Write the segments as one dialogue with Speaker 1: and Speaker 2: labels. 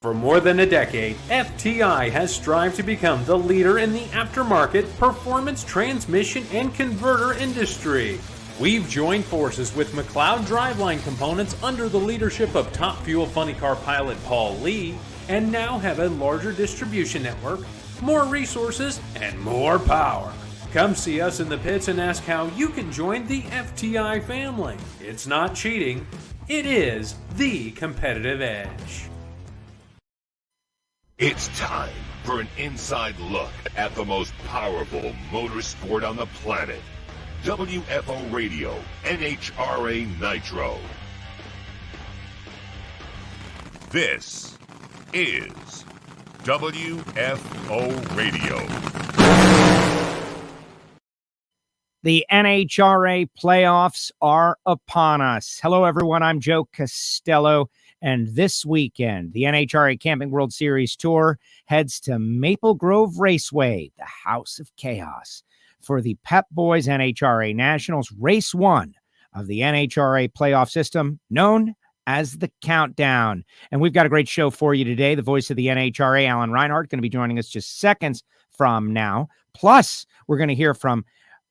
Speaker 1: For more than a decade, FTI has strived to become the leader in the aftermarket performance transmission and converter industry. We've joined forces with McLeod Driveline Components under the leadership of Top Fuel Funny Car pilot Paul Lee, and now have a larger distribution network, more resources, and more power. Come see us in the pits and ask how you can join the FTI family. It's not cheating, it is the competitive edge.
Speaker 2: It's time for an inside look at the most powerful motorsport on the planet. WFO Radio, NHRA Nitro. This is WFO Radio.
Speaker 3: The NHRA playoffs are upon us. Hello, everyone. I'm Joe Castello. And this weekend, the NHRA Camping World Series Tour heads to Maple Grove Raceway, the House of Chaos, for the Pep Boys NHRA Nationals Race 1 of the NHRA playoff system, known as the Countdown. And we've got a great show for you today. The voice of the NHRA, Alan Reinhart, going to be joining us just seconds from now. Plus, we're going to hear from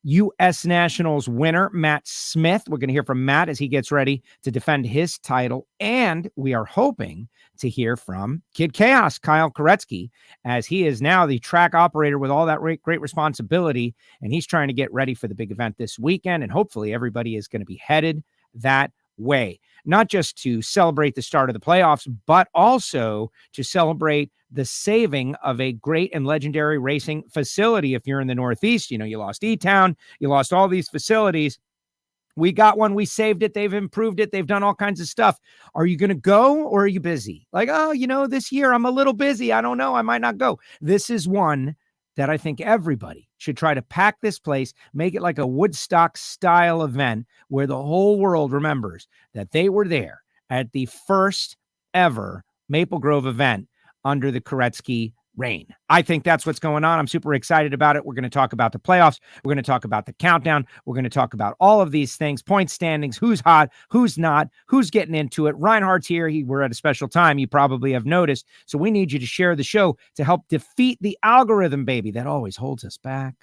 Speaker 3: U.S. Nationals winner Matt Smith. We're going to hear from Matt as he gets ready to defend his title. And we are hoping to hear from Kid Chaos, Kyle Koretsky, as he is now the track operator with all that great responsibility. And he's trying to get ready for the big event this weekend. And hopefully everybody is going to be headed that way, not just to celebrate the start of the playoffs, but also to celebrate the saving of a great and legendary racing facility. If you're in the Northeast, you know, you lost E-Town, you lost all these facilities. We got one, we saved it, they've improved it, they've done all kinds of stuff. Are you going to go or are you busy? Like, oh, you know, this year I'm a little busy. I don't know, I might not go. This is one that I think everybody should try to pack this place, make it like a Woodstock style event where the whole world remembers that they were there at the first ever Maple Grove event under the Koretsky reign. I think that's what's going on. I'm super excited about it. We're going to talk about the playoffs. We're going to talk about the countdown. We're going to talk about all of these things, point standings, who's hot, who's not, who's getting into it. Reinhardt's here. We're at a special time. You probably have noticed. So we need you to share the show to help defeat the algorithm, baby, that always holds us back.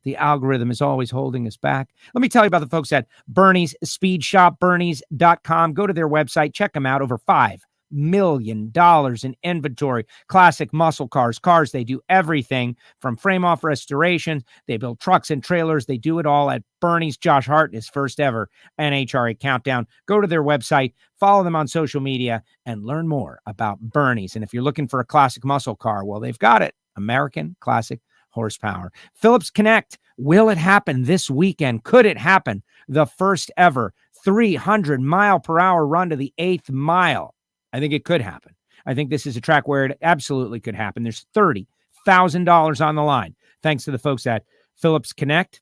Speaker 3: The algorithm is always holding us back. Let me tell you about the folks at Bernie's Speed Shop, bernies.com. Go to their website. Check them out. Over $5 million in inventory, classic muscle cars. They do everything from frame off restorations. They build trucks and trailers. They do it all at Bernie's. Josh Hart, his first ever NHRA Countdown. Go to their website, follow them on social media, and learn more about Bernie's. And if you're looking for a classic muscle car, well, they've got it. American classic horsepower. Phillips Connect. Will it happen this weekend? Could it happen? The first ever 300-mile-per-hour run to the 8th mile. I think it could happen. I think this is a track where it absolutely could happen. There's $30,000 on the line, thanks to the folks at Phillips Connect.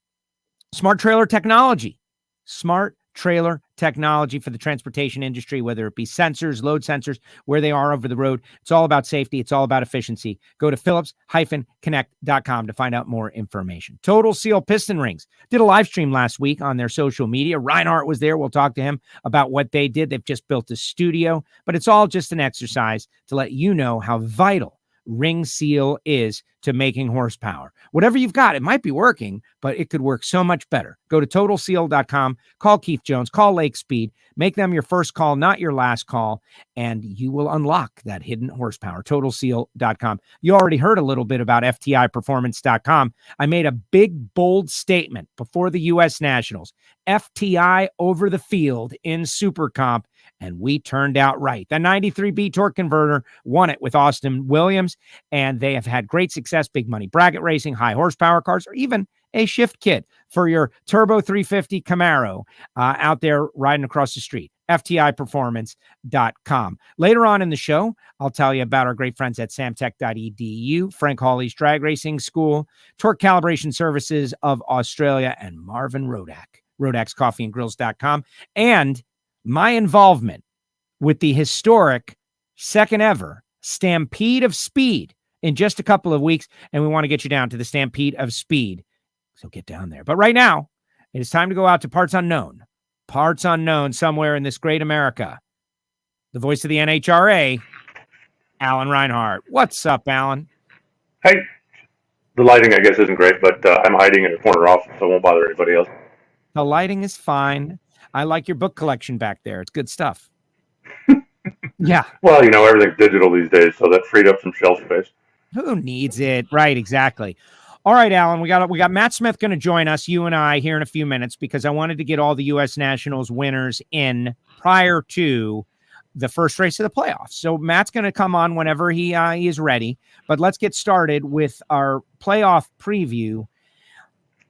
Speaker 3: Smart Trailer Technology. Smart Trailer Technology for the transportation industry, whether it be sensors, load sensors, where they are over the road. It's all about safety. It's all about efficiency. Go to phillips-connect.com to find out more information. Total Seal Piston Rings did a live stream last week on their social media. Reinhardt was there. We'll talk to him about what they did. They've just built a studio, but it's all just an exercise to let you know how vital ring seal is to making horsepower. Whatever you've got, it might be working, but it could work so much better. Go to totalseal.com, call Keith Jones, call Lake Speed, make them your first call, not your last call, and you will unlock that hidden horsepower. Totalseal.com. You already heard a little bit about FTIperformance.com. I made a big, bold statement before the U.S. Nationals. FTI over the field in Super Comp, and we turned out right. The 93B torque converter won it with Austin Williams, and they have had great success, big money bracket racing, high horsepower cars, or even a shift kit for your Turbo 350 Camaro out there riding across the street. FTIperformance.com. Later on in the show, I'll tell you about our great friends at samtech.edu, Frank Hawley's Drag Racing School, Torque Calibration Services of Australia, and Marvin Rodak, RodaksCoffeeandGrills.com, and my involvement with the historic second ever Stampede of Speed in just a couple of weeks, and we want to get you down to the Stampede of Speed. So get down there. But right now, it is time to go out to Parts Unknown. Parts Unknown somewhere in this great America. The voice of the NHRA, Alan Reinhart. What's up, Alan?
Speaker 4: Hey, the lighting, I guess, isn't great, but I'm hiding in a corner office, so I won't bother anybody else.
Speaker 3: The lighting is fine. I like your book collection back there. It's good stuff. Yeah.
Speaker 4: Well, everything's digital these days, so that freed up some shelf space.
Speaker 3: Who needs it? Right, exactly. All right, Alan, we got Matt Smith going to join us, you and I, here in a few minutes, because I wanted to get all the U.S. Nationals winners in prior to the first race of the playoffs. So Matt's going to come on whenever he is ready. But let's get started with our playoff preview.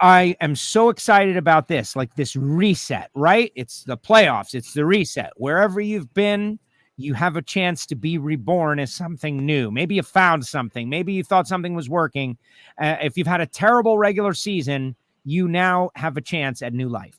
Speaker 3: I am so excited about this, like this reset, right? It's the playoffs. It's the reset. Wherever you've been, you have a chance to be reborn as something new. Maybe you found something. Maybe you thought something was working. If you've had a terrible regular season, you now have a chance at new life.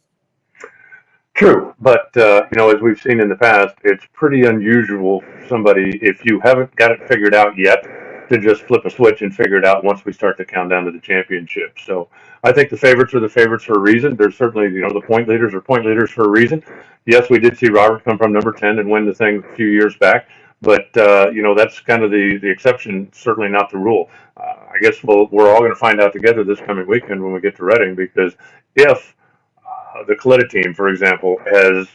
Speaker 4: True, but as we've seen in the past, it's pretty unusual for somebody, if you haven't got it figured out yet, to just flip a switch and figure it out once we start to count down to the championship. So I think the favorites are the favorites for a reason. There's certainly, the point leaders are point leaders for a reason. Yes, we did see Robert come from number 10 and win the thing a few years back, but that's kind of the exception, certainly not the rule. I guess we're all going to find out together this coming weekend when we get to Reading, because if the Kalita team, for example, has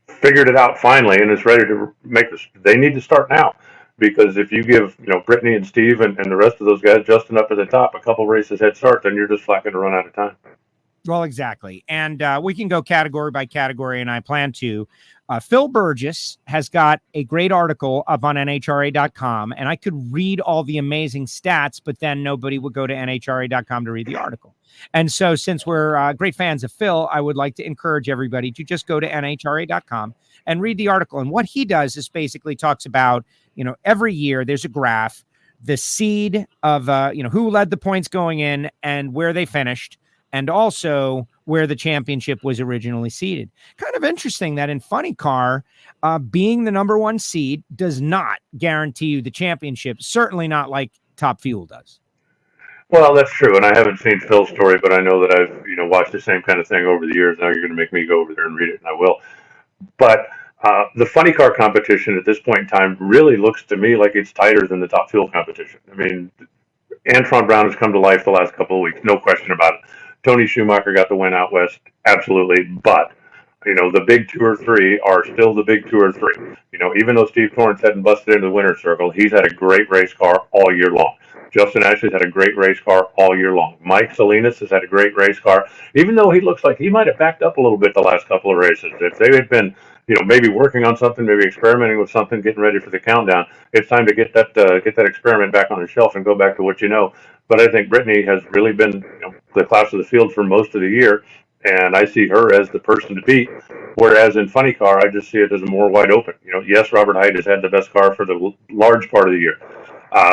Speaker 4: figured it out finally and is ready to make this, they need to start now. Because if you give, Brittany and Steve and the rest of those guys, Justin up at the top, a couple races head start, then you're just flat going to run out of time.
Speaker 3: Well, exactly. And we can go category by category, and I plan to. Phil Burgess has got a great article up on NHRA.com, and I could read all the amazing stats, but then nobody would go to NHRA.com to read the article. And so since we're great fans of Phil, I would like to encourage everybody to just go to NHRA.com and read the article. And what he does is basically talks about, every year there's a graph, the seed of, who led the points going in and where they finished, and also where the championship was originally seeded. Kind of interesting that in Funny Car, being the number one seed does not guarantee you the championship, certainly not like Top Fuel does.
Speaker 4: Well, that's true, and I haven't seen Phil's story, but I know that I've watched the same kind of thing over the years. Now you're going to make me go over there and read it, and I will. But the Funny Car competition at this point in time really looks to me like it's tighter than the Top Fuel competition. I mean, Antron Brown has come to life the last couple of weeks, no question about it. Tony Schumacher got the win out west, absolutely, but the big 2 or 3 are still the big 2 or 3. Even though Steve Torrence hadn't busted into the winner's circle, he's had a great race car all year long. Justin Ashley's had a great race car all year long. Mike Salinas has had a great race car, even though he looks like he might have backed up a little bit the last couple of races. If they had been, maybe working on something, maybe experimenting with something, getting ready for the countdown, it's time to get that experiment back on the shelf and go back to what you know. But I think Brittany has really been the class of the field for most of the year, and I see her as the person to beat. Whereas in Funny Car, I just see it as a more wide open. Yes, Robert Hyde has had the best car for the large part of the year.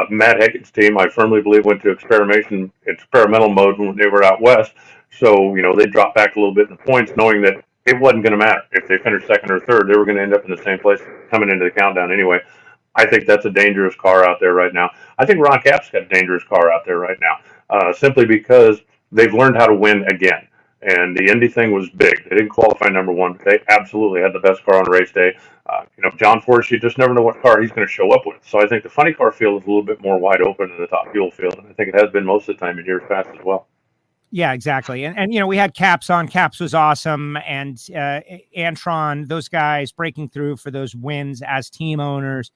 Speaker 4: Matt Hackett's team, I firmly believe, went to experimental mode when they were out west. So, they dropped back a little bit in the points, knowing that it wasn't going to matter. If they finished second or third, they were going to end up in the same place coming into the countdown anyway. I think that's a dangerous car out there right now. I think Ron Cap's got a dangerous car out there right now, simply because they've learned how to win again. And the Indy thing was big. They didn't qualify number one, but they absolutely had the best car on race day. John Force, you just never know what car he's going to show up with. So I think the Funny Car field is a little bit more wide open than the Top Fuel field, and I think it has been most of the time in years past as well.
Speaker 3: Yeah, exactly. And we had Caps on. Caps was awesome. And Antron, those guys breaking through for those wins as team owners.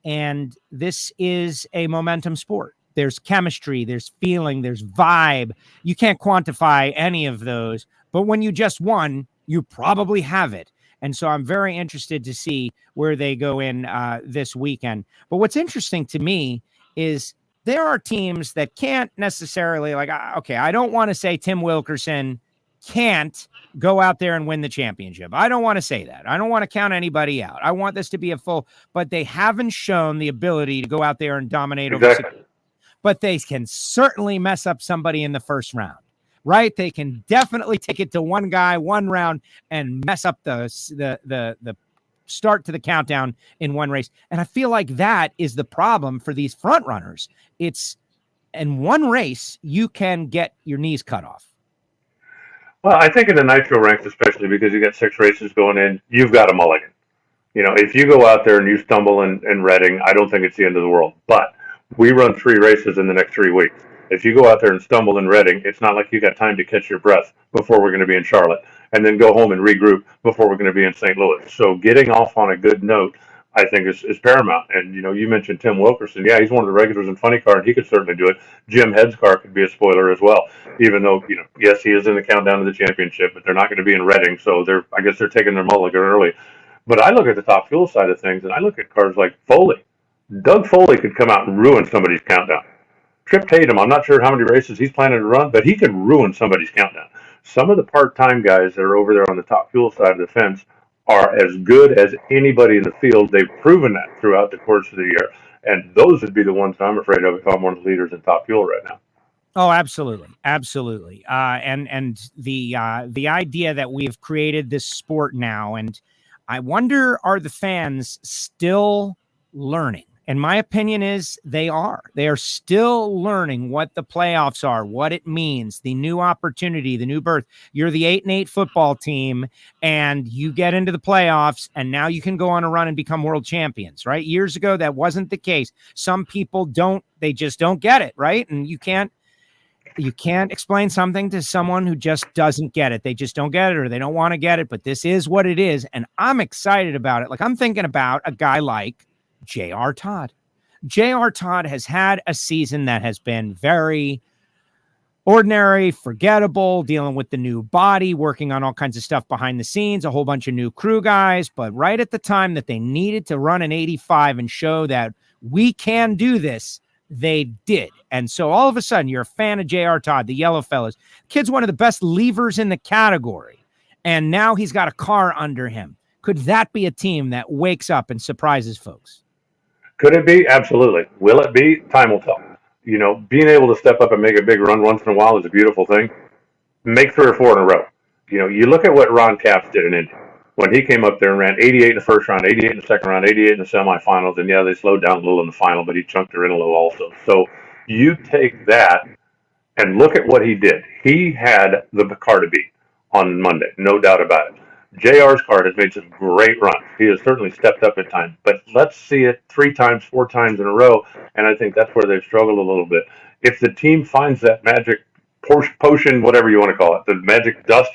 Speaker 3: And this is a momentum sport. There's chemistry, there's feeling, there's vibe. You can't quantify any of those. But when you just won, you probably have it. And so I'm very interested to see where they go in this weekend. But what's interesting to me is there are teams that can't necessarily, I don't want to say Tim Wilkerson can't go out there and win the championship. I don't want to say that. I don't want to count anybody out. I want this to be a full, but they haven't shown the ability to go out there and dominate
Speaker 4: exactly.
Speaker 3: over 6. But they can certainly mess up somebody in the first round, right? They can definitely take it to one guy, one round, and mess up the start to the countdown in one race. And I feel like that is the problem for these front runners. It's in one race, you can get your knees cut off.
Speaker 4: Well, I think in the nitro ranks, especially because you got 6 races going in, you've got a mulligan. If you go out there and you stumble in Reading, I don't think it's the end of the world. But we run 3 races in the next 3 weeks. If you go out there and stumble in Reading, it's not like you got time to catch your breath before we're going to be in Charlotte and then go home and regroup before we're going to be in St. Louis. So getting off on a good note, I think, is paramount. And, you mentioned Tim Wilkerson. Yeah, he's one of the regulars in Funny Car, and he could certainly do it. Jim Head's car could be a spoiler as well, even though, yes, he is in the countdown to the championship, but they're not going to be in Reading, so I guess they're taking their mulligan early. But I look at the Top Fuel side of things, and I look at cars like Foley. Doug Foley could come out and ruin somebody's countdown. Trip Tatum, I'm not sure how many races he's planning to run, but he could ruin somebody's countdown. Some of the part-time guys that are over there on the Top Fuel side of the fence are as good as anybody in the field. They've proven that throughout the course of the year. And those would be the ones I'm afraid of if I'm one of the leaders in Top Fuel right now.
Speaker 3: Oh, absolutely. Absolutely. And the idea that we've created this sport now, and I wonder, are the fans still learning? And my opinion is they are. They are still learning what the playoffs are, what it means, the new opportunity, the new birth. You're the 8-8 football team, and you get into the playoffs, and now you can go on a run and become world champions, right? Years ago, that wasn't the case. Some people they just don't get it, right? And you can't explain something to someone who just doesn't get it. They just don't get it, or they don't want to get it, but this is what it is. And I'm excited about it. Like, I'm thinking about a guy like J.R. Todd. J.R. Todd has had a season that has been very ordinary, forgettable, dealing with the new body, working on all kinds of stuff behind the scenes, a whole bunch of new crew guys. But right at the time that they needed to run an 85 and show that we can do this, they did. And so all of a sudden, you're a fan of J.R. Todd, the Yellow Fellas. Kid's one of the best levers in the category. And now he's got a car under him. Could that be a team that wakes up and surprises folks?
Speaker 4: Could it be? Absolutely. Will it be? Time will tell. Being able to step up and make a big run once in a while is a beautiful thing. Make 3 or 4 in a row. You look at what Ron Capps did in Indy. When he came up there and ran 88 in the first round, 88 in the second round, 88 in the semifinals, and yeah, they slowed down a little in the final, but he chunked her in a little also. So you take that and look at what he did. He had the car to beat on Monday, no doubt about it. JR's car has made some great runs. He has certainly stepped up in time, but let's see it 3 times, 4 times in a row, and I think that's where they've struggled a little bit. If the team finds that magic potion, whatever you want to call it, the magic dust,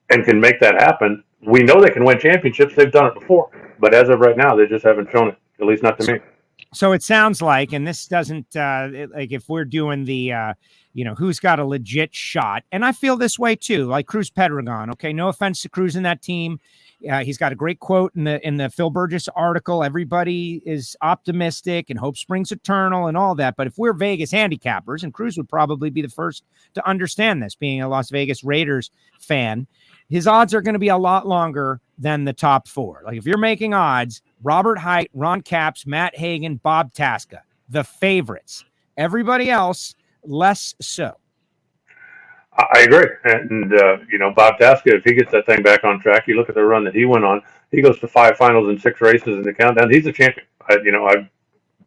Speaker 4: and can make that happen, we know they can win championships. They've done it before, but as of right now, they just haven't shown it, at least not to me.
Speaker 3: So it sounds like, and this doesn't, like if we're doing the, who's got a legit shot, and I feel this way too, like Cruz Pedregon. Okay, no offense to Cruz in that team. He's got a great quote in the Phil Burgess article. Everybody is optimistic and hope springs eternal and all that. But if we're Vegas handicappers, and Cruz would probably be the first to understand this, being a Las Vegas Raiders fan, his odds are going to be a lot longer than the top 4. Like if you're making odds, Robert Hight, Ron Capps, Matt Hagan, Bob Tasca, the favorites. Everybody else, less so.
Speaker 4: I agree. And, Bob Tasca, if he gets that thing back on track, you look at the run that he went on, he goes to 5 finals and 6 races in the countdown. He's a champion.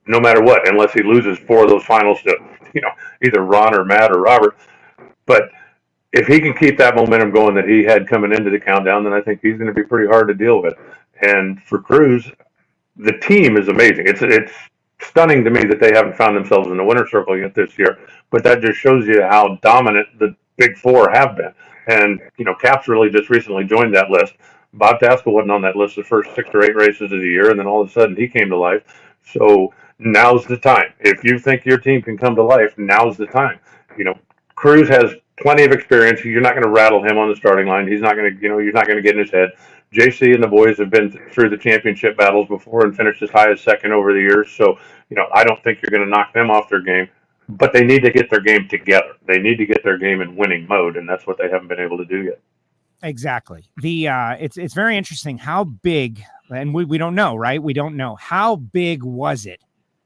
Speaker 4: No matter what, unless he loses 4 of those finals to, either Ron or Matt or Robert. But if he can keep that momentum going that he had coming into the countdown, then I think he's going to be pretty hard to deal with. And for Cruz, the team is amazing. It's stunning to me that they haven't found themselves in the winner's circle yet this year. But that just shows you how dominant the Big 4 have been. And, Capps really just recently joined that list. Bob Tasca wasn't on that list the first 6 or 8 races of the year, and then all of a sudden he came to life. So now's the time. If you think your team can come to life, now's the time. Cruz has plenty of experience. You're not going to rattle him on the starting line. He's not going to, you're not going to get in his head. JC and the boys have been through the championship battles before and finished as high as second over the years. So, I don't think you're going to knock them off their game, but they need to get their game together. They need to get their game in winning mode, and that's what they haven't been able to do yet.
Speaker 3: Exactly. It's very interesting how big, and we don't know, right? We don't know how big was it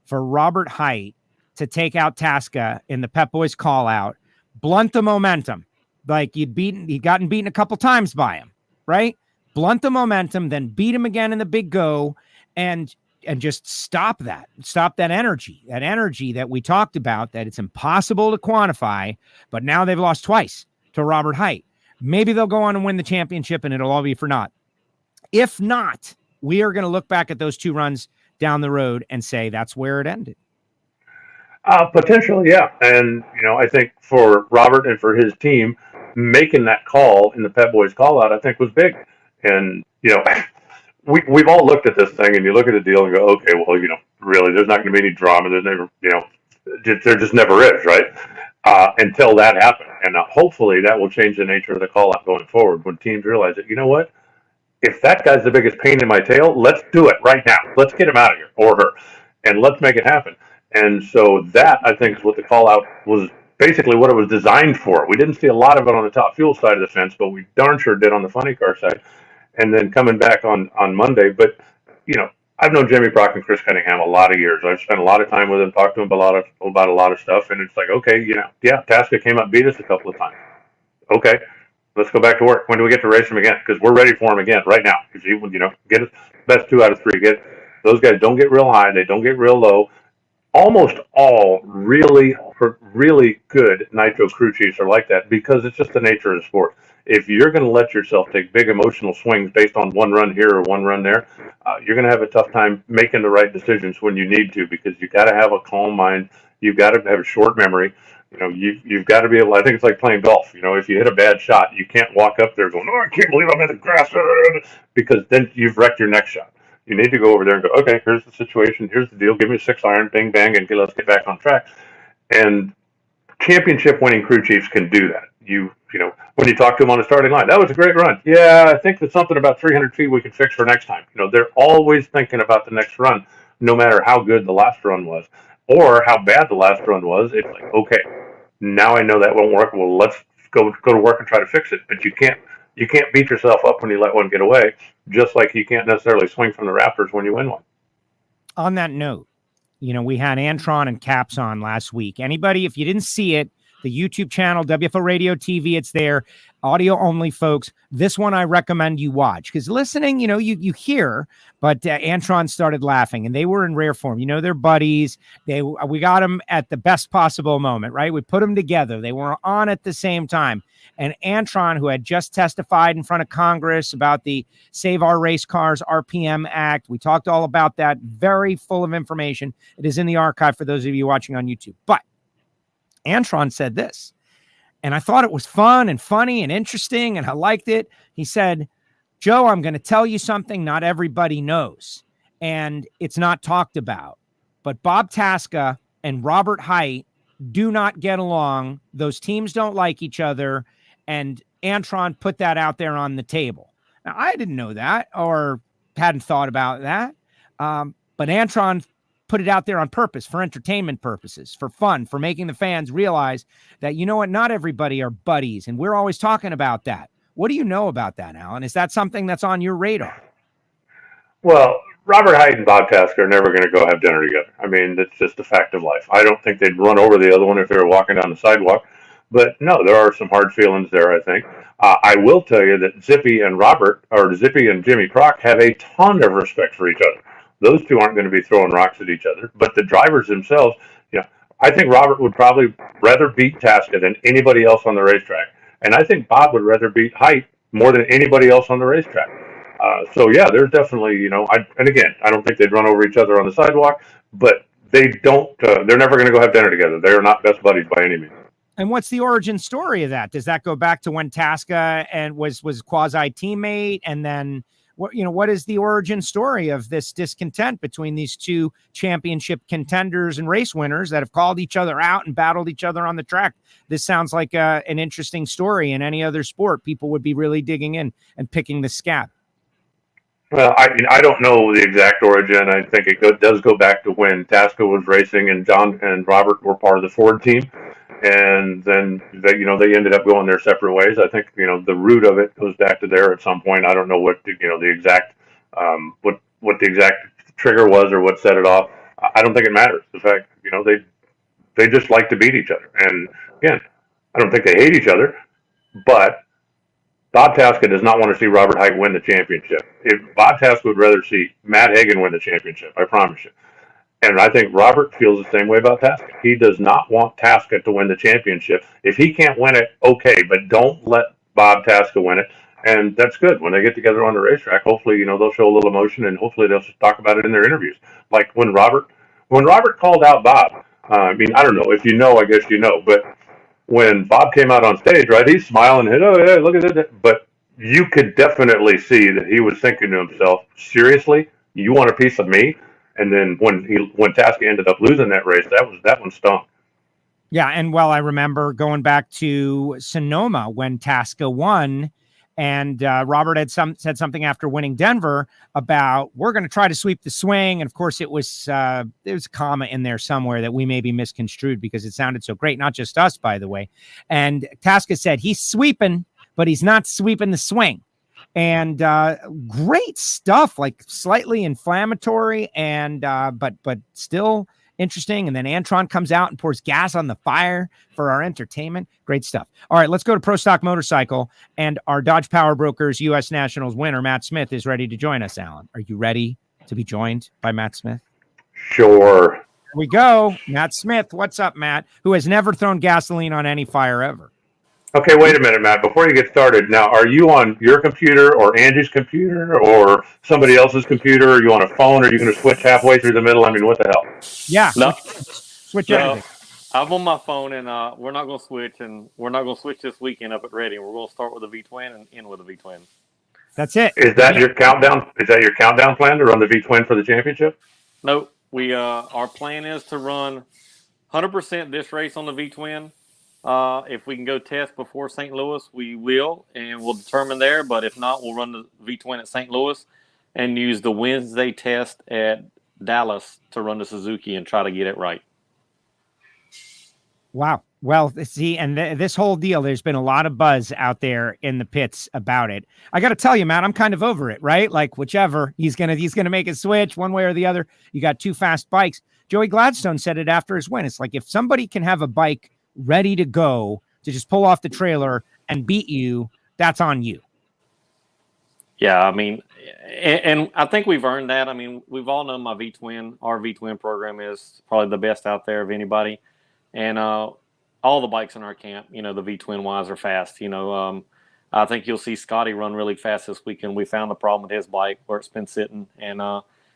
Speaker 3: for Robert Hight to take out Tasca in the Pep Boys call out, blunt the momentum. Like he'd gotten beaten a couple times by him, right? Blunt the momentum, then beat him again in the big go, and just stop that energy that we talked about, that it's impossible to quantify, but now they've lost twice to Robert Hight. Maybe they'll go on and win the championship and it'll all be for naught. If not, we are going to look back at those 2 runs down the road and say that's where it ended.
Speaker 4: Potentially, yeah. And, I think for Robert and for his team, making that call in the Pep Boys call out, I think was big. And, we've all looked at this thing and you look at the deal and go, okay, well, really, there's not going to be any drama. There's never, there just never is, right? Until that happens. And hopefully that will change the nature of the call out going forward when teams realize that, you know what? If that guy's the biggest pain in my tail, let's do it right now. Let's get him out of here, or her, and let's make it happen. And so that, I think, is what the call-out was, basically what it was designed for. We didn't see a lot of it on the Top Fuel side of the fence, but we darn sure did on the funny car side. And then coming back on Monday. But, I've known Jimmy Brock and Chris Cunningham a lot of years. I've spent a lot of time with them, talked to them about a lot of stuff. And it's like, okay, Tasca came up and beat us a couple of times. Okay. Let's go back to work. When do we get to race him again? Because we're ready for him again right now. Because get his best 2 out of 3. Those guys don't get real high. They don't get real low. Almost all really, really good nitro crew chiefs are like that because it's just the nature of the sport. If you're going to let yourself take big emotional swings based on 1 run here or 1 run there, you're going to have a tough time making the right decisions when you need to, because you got to have a calm mind. You've got to have a short memory. You've got to be able. I think it's like playing golf. If you hit a bad shot, you can't walk up there going, "Oh, I can't believe I'm in the grass," because then you've wrecked your next shot. You need to go over there and go, "Okay, here's the situation. Here's the deal. Give me a 6-iron, bing bang, and let's get back on track." And championship-winning crew chiefs can do that. When you talk to them on the starting line, that was a great run. Yeah, I think there's something about 300 feet we can fix for next time. They're always thinking about the next run, no matter how good the last run was or how bad the last run was. It's like, okay, now I know that won't work. Well, let's go to work and try to fix it. But you can't beat yourself up when you let one get away, just like you can't necessarily swing from the rafters when you win one.
Speaker 3: On that note, we had Antron and Caps on last week. Anybody, if you didn't see it, the YouTube channel, WFO Radio TV, it's there. Audio only, folks. This one I recommend you watch, because listening, you hear, but Antron started laughing, and they were in rare form. They're buddies. We got them at the best possible moment, right? We put them together. They were on at the same time. And Antron, who had just testified in front of Congress about the Save Our Race Cars RPM Act, we talked all about that. Very full of information. It is in the archive for those of you watching on YouTube. But Antron said this, and I thought it was fun and funny and interesting, and I liked it. He said, "Joe, I'm going to tell you something not everybody knows, and it's not talked about. But Bob Tasca and Robert Hight do not get along. Those teams don't like each other." And Antron put that out there on the table. Now, I didn't know that or hadn't thought about that. But Antron put it out there on purpose, for entertainment purposes, for fun, for making the fans realize that, not everybody are buddies. And we're always talking about that. What do you know about that, Alan? Is that something that's on your radar?
Speaker 4: Well, Robert Hight and Bob Tasca are never going to go have dinner together. I mean, it's just a fact of life. I don't think they'd run over the other one if they were walking down the sidewalk. But no, there are some hard feelings there, I think. I will tell you that Zippy and Jimmy Croc have a ton of respect for each other. Those two aren't going to be throwing rocks at each other. But the drivers themselves, I think Robert would probably rather beat Tasca than anybody else on the racetrack. And I think Bob would rather beat Hight more than anybody else on the racetrack. So, yeah, there's definitely, and again, I don't think they'd run over each other on the sidewalk, but they're never going to go have dinner together. They are not best buddies by any means.
Speaker 3: And what's the origin story of that? Does that go back to when Tasca and was quasi teammate? And then what is the origin story of this discontent between these two championship contenders and race winners that have called each other out and battled each other on the track? This sounds like an interesting story. In any other sport, people would be really digging in and picking the scab.
Speaker 4: Well, I don't know the exact origin. I think it does go back to when Tasca was racing and John and Robert were part of the Ford team. And then they ended up going their separate ways. I think, the root of it goes back to there at some point. I don't know what, the exact, what the exact trigger was or what set it off. I don't think it matters. The fact, they just like to beat each other. And again, I don't think they hate each other, but Bob Tasca does not want to see Robert Hight win the championship. If Bob Tasca would rather see Matt Hagan win the championship, I promise you. And I think Robert feels the same way about Tasca. He does not want Tasca to win the championship. If he can't win it, okay, but don't let Bob Tasca win it. And that's good. When they get together on the racetrack, hopefully, they'll show a little emotion, and hopefully they'll talk about it in their interviews. Like when Robert called out Bob, I mean, I don't know if you know, I guess you know, but when Bob came out on stage, right, he's smiling, and, oh yeah, look at that. But you could definitely see that he was thinking to himself, seriously, you want a piece of me? And then when Tasca ended up losing that race, that one stung.
Speaker 3: Yeah, and I remember going back to Sonoma when Tasca won, and Robert had said something after winning Denver about, we're going to try to sweep the swing. And of course, there was a comma in there somewhere that we maybe misconstrued because it sounded so great. Not just us, by the way. And Tasca said he's sweeping, but he's not sweeping the swing. And great stuff, like slightly inflammatory and but still interesting. And then Antron comes out and pours gas on the fire for our entertainment. Great stuff. All right, let's go to Pro Stock Motorcycle, and our Dodge Power Brokers U.S. Nationals winner, Matt Smith, is ready to join us. Alan, are you ready to be joined by Matt Smith?
Speaker 4: Sure.
Speaker 3: Here we go. Matt Smith. What's up, Matt? Who has never thrown gasoline on any fire ever.
Speaker 4: Okay, wait a minute, Matt. Before you get started, now, are you on your computer or Angie's computer or somebody else's computer? Are you on a phone? Or are you going to switch halfway through the middle? I mean, what the hell?
Speaker 3: Yeah.
Speaker 5: No.
Speaker 3: Switch everything.
Speaker 5: I'm on my phone, and we're not going to switch, and we're not going to switch this weekend up at Reading. We're going to start with a V-twin and end with a V-twin.
Speaker 3: That's it.
Speaker 4: Is that your countdown? Is that your countdown plan to run the V-twin for the championship?
Speaker 5: No, our plan is to run 100% this race on the V-twin. If we can go test before St. Louis, we will, and we'll determine there. But if not, we'll run the V-twin at St. Louis and use the Wednesday test at Dallas to run the Suzuki and try to get it right.
Speaker 3: Wow. Well, see, and this whole deal, there's been a lot of buzz out there in the pits about it. I got to tell you, Matt, I'm kind of over it, right? Like whichever he's gonna make a switch one way or the other. You got two fast bikes. Joey Gladstone said it after his win. It's like if somebody can have a bike ready to go to just pull off the trailer and beat you, that's on you.
Speaker 5: Yeah, I mean, and I think we've earned that. I mean, we've all known our V-twin program is probably the best out there of anybody. And all the bikes in our camp, the V-twin wise are fast. I think you'll see Scotty run really fast this weekend. We found the problem with his bike where it's been sitting and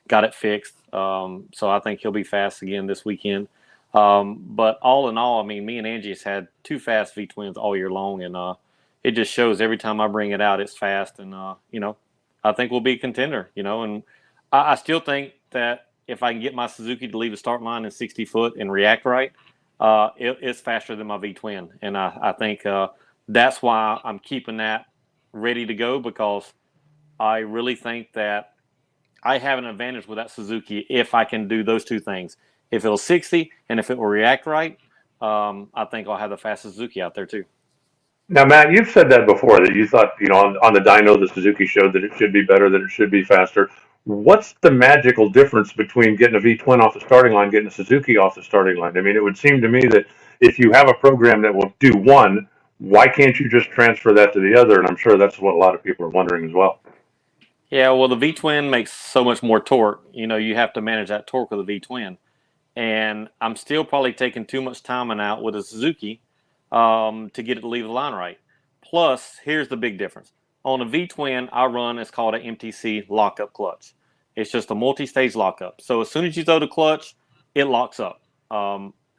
Speaker 5: got it fixed. So I think he'll be fast again this weekend. But all in all, I mean, me and Angie has had two fast V-twins all year long, and it just shows every time I bring it out, it's fast. And, I think we'll be a contender, and I still think that if I can get my Suzuki to leave the start line in 60 foot and react right, it's faster than my V-twin. And I think that's why I'm keeping that ready to go, because I really think that I have an advantage with that Suzuki if I can do those two things. If it'll 60 and if it will react right, I think I'll have the fastest Suzuki out there too.
Speaker 4: Now, Matt, you've said that before, that you thought, on the dyno, the Suzuki showed that it should be better, that it should be faster. What's the magical difference between getting a V-twin off the starting line, getting a Suzuki off the starting line? I mean, it would seem to me that if you have a program that will do one, why can't you just transfer that to the other? And I'm sure that's what a lot of people are wondering as well.
Speaker 5: Yeah, well, the V-twin makes so much more torque. You have to manage that torque with the V-twin. And I'm still probably taking too much timing out with a Suzuki to get it to leave the line right. Plus, here's the big difference. On a V-twin, I run, it's called an MTC lockup clutch. It's just a multi-stage lockup. So as soon as you throw the clutch, it locks up.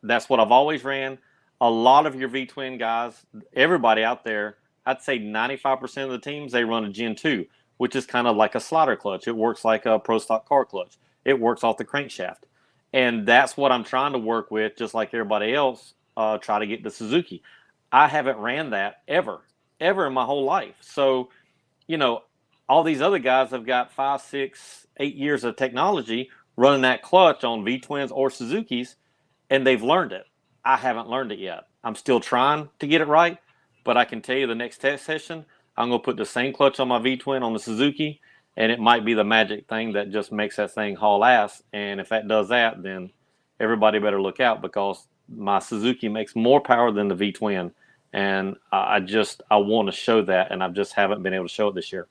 Speaker 5: That's what I've always ran. A lot of your V-twin guys, everybody out there, I'd say 95% of the teams, they run a Gen 2, which is kind of like a slider clutch. It works like a Pro Stock car clutch. It works off the crankshaft. And that's what I'm trying to work with, just like everybody else, try to get the Suzuki. I haven't ran that ever in my whole life. So, all these other guys have got 5, 6, 8 years of technology running that clutch on V-twins or Suzukis, and they've learned it. I haven't learned it yet. I'm still trying to get it right, but I can tell you the next test session, I'm going to put the same clutch on my V-twin on the Suzuki, and it might be the magic thing that just makes that thing haul ass. And if that does that, then everybody better look out, because my Suzuki makes more power than the V-twin. And I want to show that, and I just haven't been able to show it this year.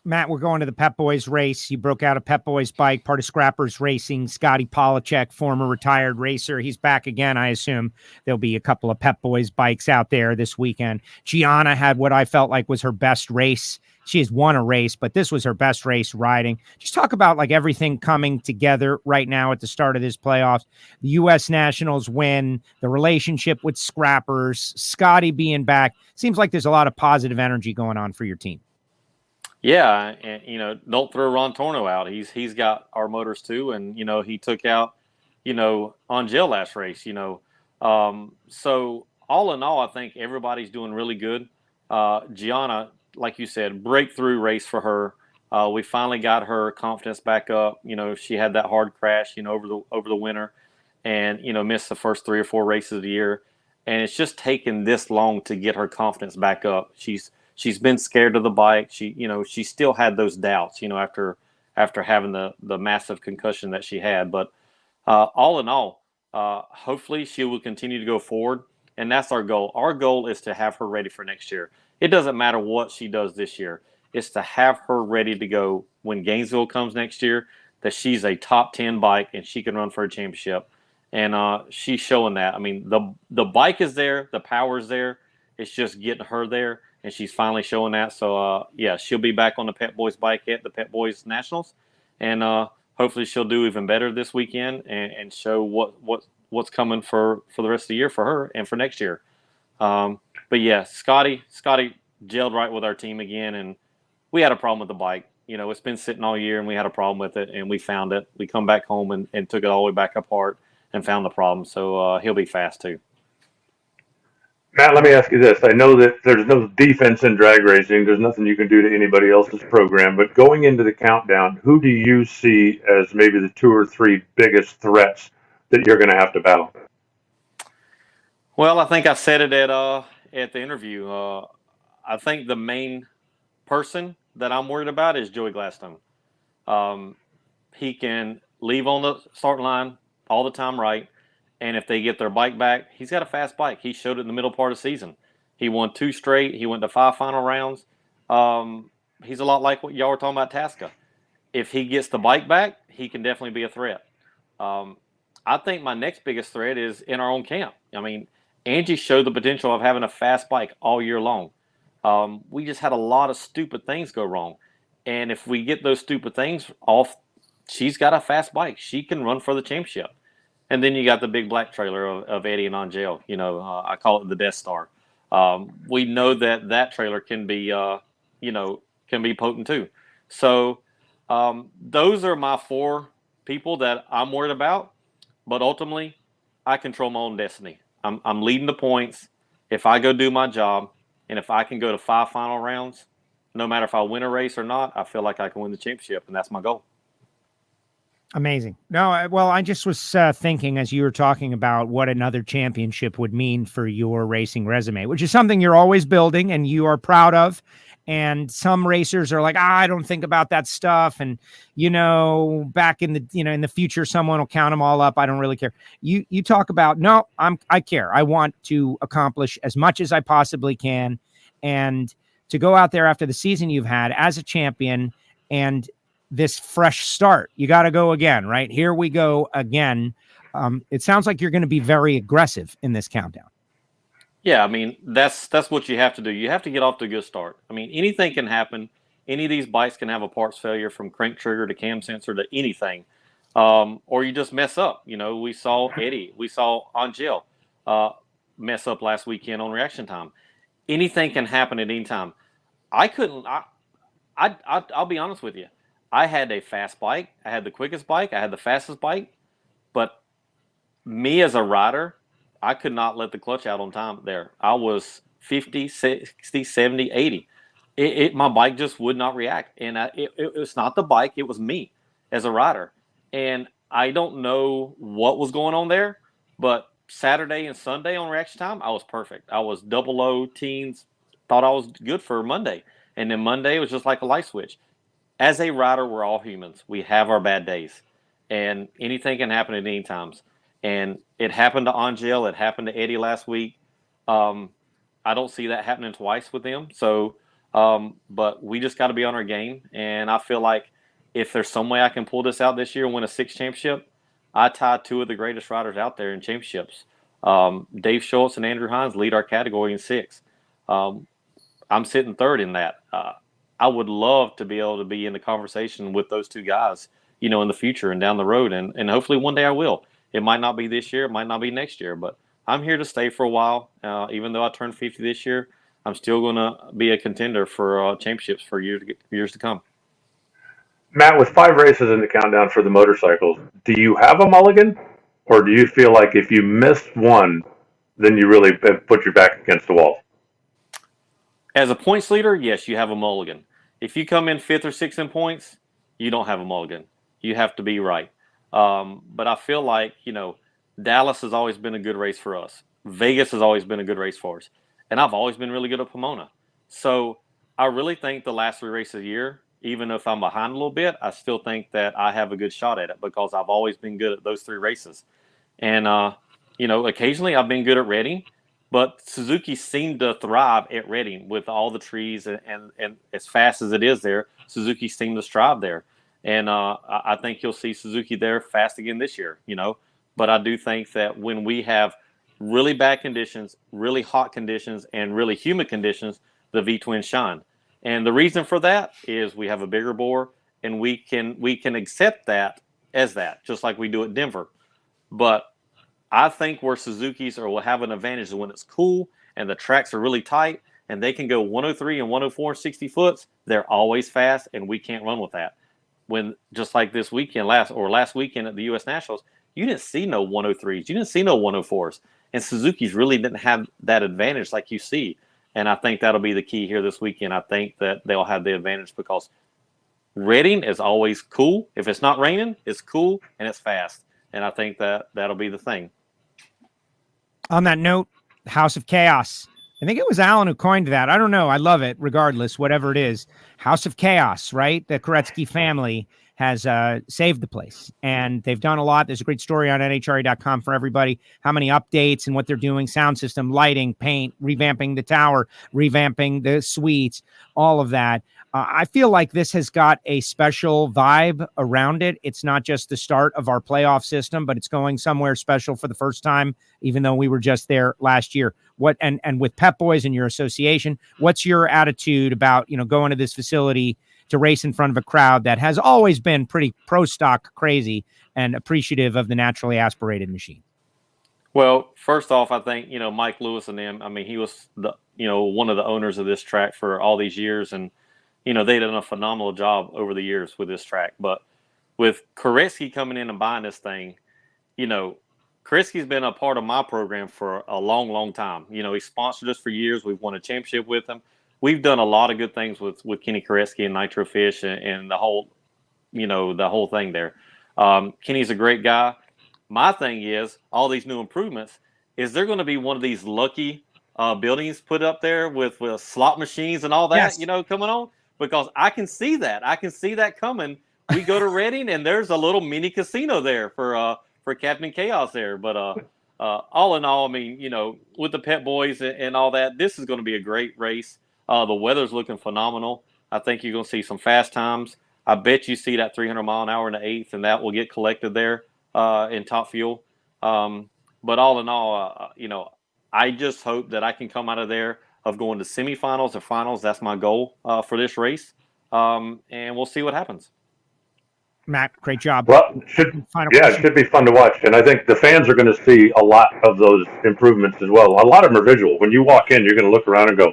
Speaker 3: Matt, we're going to the Pep Boys race. You broke out a Pep Boys bike, part of Scrappers Racing. Scotty Polachek, former retired racer. He's back again. I assume there'll be a couple of Pep Boys bikes out there this weekend. Gianna had what I felt like was her best race. She has won a race, but this was her best race riding. Just talk about like everything coming together right now at the start of this playoffs. The U.S. Nationals win, the relationship with Scrappers, Scotty being back. Seems like there's a lot of positive energy going on for your team.
Speaker 5: Yeah, and don't throw Ron Torno out. He's got our motors too, and he took out Angel last race. So all in all, I think everybody's doing really good. Gianna, like you said, breakthrough race for her. We finally got her confidence back up. She had that hard crash over the winter, and missed the first 3 or 4 races of the year, and it's just taken this long to get her confidence back up. She's been scared of the bike. She still had those doubts, after having the massive concussion that she had. But all in all, hopefully she will continue to go forward, and that's our goal. Our goal is to have her ready for next year. It doesn't matter what she does this year. It's to have her ready to go when Gainesville comes next year, that she's a top 10 bike and she can run for a championship. And she's showing that. I mean, the bike is there, the power is there. It's just getting her there. And she's finally showing that. So, she'll be back on the Pep Boys bike at the Pep Boys Nationals. And hopefully she'll do even better this weekend and show what's coming for the rest of the year for her and for next year. But, yeah, Scotty gelled right with our team again. And we had a problem with the bike. It's been sitting all year, and we had a problem with it, and we found it. We come back home and took it all the way back apart and found the problem. So he'll be fast, too.
Speaker 4: Matt, let me ask you this. I know that there's no defense in drag racing. There's nothing you can do to anybody else's program. But going into the countdown, who do you see as maybe the 2 or 3 biggest threats that you're going to have to battle?
Speaker 5: Well, I think I said it at the interview. I think the main person that I'm worried about is Joey Gladstone. He can leave on the starting line all the time right. And if they get their bike back, he's got a fast bike. He showed it in the middle part of the season. He won 2 straight. He went to 5 final rounds. He's a lot like what y'all were talking about, Tasca. If he gets the bike back, he can definitely be a threat. I think my next biggest threat is in our own camp. I mean, Angie showed the potential of having a fast bike all year long. We just had a lot of stupid things go wrong. And if we get those stupid things off, she's got a fast bike. She can run for the championship. And then you got the big black trailer of Eddie and Angel. I call it the Death Star. We know that trailer can be, can be potent too. So those are my 4 people that I'm worried about. But ultimately, I control my own destiny. I'm leading the points. If I go do my job, and if I can go to 5 final rounds, no matter if I win a race or not, I feel like I can win the championship, and that's my goal.
Speaker 3: Amazing. No, I just was thinking as you were talking about what another championship would mean for your racing resume, which is something you're always building and you are proud of. And some racers are like, I don't think about that stuff. And, back in the, in the future, someone will count them all up. I don't really care. You talk about, no, I care. I want to accomplish as much as I possibly can. And to go out there after the season you've had as a champion and this fresh start, you got to go again, right? Here we go again. It sounds like you're going to be very aggressive in this countdown.
Speaker 5: Yeah, I mean, that's what you have to do. You have to get off to a good start. I mean, anything can happen. Any of these bikes can have a parts failure, from crank trigger to cam sensor to anything. Or you just mess up. We saw Eddie, we saw Angel mess up last weekend on reaction time. Anything can happen at any time. I'll be honest with you. I had a fast bike. I had the quickest bike. I had the fastest bike. But me as a rider, I could not let the clutch out on time there. I was 50, 60, 70, 80. My bike just would not react. And it was not the bike. It was me as a rider. And I don't know what was going on there. But Saturday and Sunday on reaction time, I was perfect. I was double O teens. Thought I was good for Monday. And then Monday was just like a light switch. As a rider, we're all humans. We have our bad days, and anything can happen at any times. And it happened to Angel. It happened to Eddie last week. I don't see that happening twice with them. So But we just got to be on our game. And I feel like if there's some way I can pull this out this year and win a 6th championship, I tie 2 of the greatest riders out there in championships. Dave Schultz and Andrew Hines lead our category in 6. I'm sitting 3rd in that. I would love to be able to be in the conversation with those 2 guys, in the future and down the road. And hopefully one day I will. It might not be this year. It might not be next year. But I'm here to stay for a while. Even though I turned 50 this year, I'm still going to be a contender for championships for years to come.
Speaker 4: Matt, with 5 races in the countdown for the motorcycles, do you have a mulligan? Or do you feel like if you missed one, then you really put your back against the wall?
Speaker 5: As a points leader, yes, you have a mulligan. If you come in 5th or 6th in points, you don't have a mulligan. You have to be right. But I feel like, Dallas has always been a good race for us. Vegas has always been a good race for us. And I've always been really good at Pomona. So I really think the last 3 races of the year, even if I'm behind a little bit, I still think that I have a good shot at it because I've always been good at those 3 races. And, occasionally I've been good at Reading, but Suzuki seemed to thrive at Reading with all the trees and as fast as it is there, Suzuki seemed to strive there. And I think you'll see Suzuki there fast again this year, But I do think that when we have really bad conditions, really hot conditions, and really humid conditions, the V-twins shine. And the reason for that is we have a bigger bore, and we can accept that as that, just like we do at Denver. But I think where Suzuki's will have an advantage is when it's cool and the tracks are really tight and they can go 103 and 104 and 60 foots. They're always fast, and we can't run with that. When just like this weekend, last weekend at the U.S. Nationals, you didn't see no 103s, you didn't see no 104s, and Suzuki's really didn't have that advantage like you see. And I think that'll be the key here this weekend. I think that they'll have the advantage because Reading is always cool. If it's not raining, it's cool and it's fast. And I think that that'll be the thing.
Speaker 3: On that note, House of Chaos. I think it was Alan who coined that. I don't know. I love it, regardless, whatever it is. House of Chaos, right? The Koretsky family has saved the place, and they've done a lot. There's a great story on NHRA.com for everybody, how many updates and what they're doing, sound system, lighting, paint, revamping the tower, revamping the suites, all of that. I feel like this has got a special vibe around it. It's not just the start of our playoff system, but it's going somewhere special for the first time, even though we were just there last year. What and with Pep Boys and your association, what's your attitude about, going to this facility to race in front of a crowd that has always been pretty pro stock crazy and appreciative of the naturally aspirated machine?
Speaker 5: Well, first off, I think, Mike Lewis and them, he was one of the owners of this track for all these years, and they've done a phenomenal job over the years with this track. But with Koretsky coming in and buying this thing, Koretsky's been a part of my program for a long, long time. He sponsored us for years. We've won a championship with him. We've done a lot of good things with Kenny Koretsky and Nitro Fish and the whole, the whole thing there. Kenny's a great guy. My thing is all these new improvements. Is there going to be one of these lucky buildings put up there with slot machines and all that,
Speaker 3: Yes.
Speaker 5: Coming on? Because I can see that. I can see that coming. We go to Reading, and there's a little mini casino there for Captain Chaos there. But all in all, with the Pet Boys and all that, this is going to be a great race. The weather's looking phenomenal. I think you're going to see some fast times. I bet you see that 300 mile an hour in the 8th, and that will get collected there in Top Fuel. But all in all, I just hope that I can come out of there of going to semifinals or finals. That's my goal for this race. And we'll see what happens.
Speaker 3: Matt, great job.
Speaker 4: Well, it should be fun to watch. And I think the fans are going to see a lot of those improvements as well. A lot of them are visual. When you walk in, you're going to look around and go,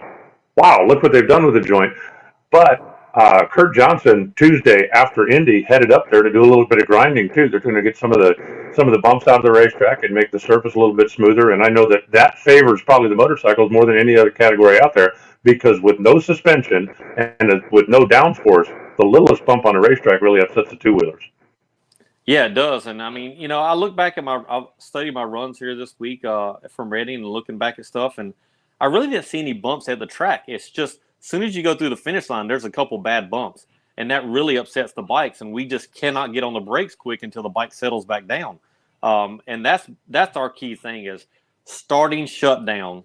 Speaker 4: wow, look what they've done with the joint. But Kurt Johnson, Tuesday after Indy, headed up there to do a little bit of grinding too. They're going to get some of the bumps out of the racetrack and make the surface a little bit smoother. And I know that favors probably the motorcycles more than any other category out there, because with no suspension and with no downforce, the littlest bump on a racetrack really upsets the two-wheelers.
Speaker 5: Yeah, it does. And I look back at I studied my runs here this week from Reading and looking back at stuff, and I really didn't see any bumps at the track. It's just as soon as you go through the finish line, there's a couple bad bumps, and that really upsets the bikes, and we just cannot get on the brakes quick until the bike settles back down. And that's our key thing is starting shutdown.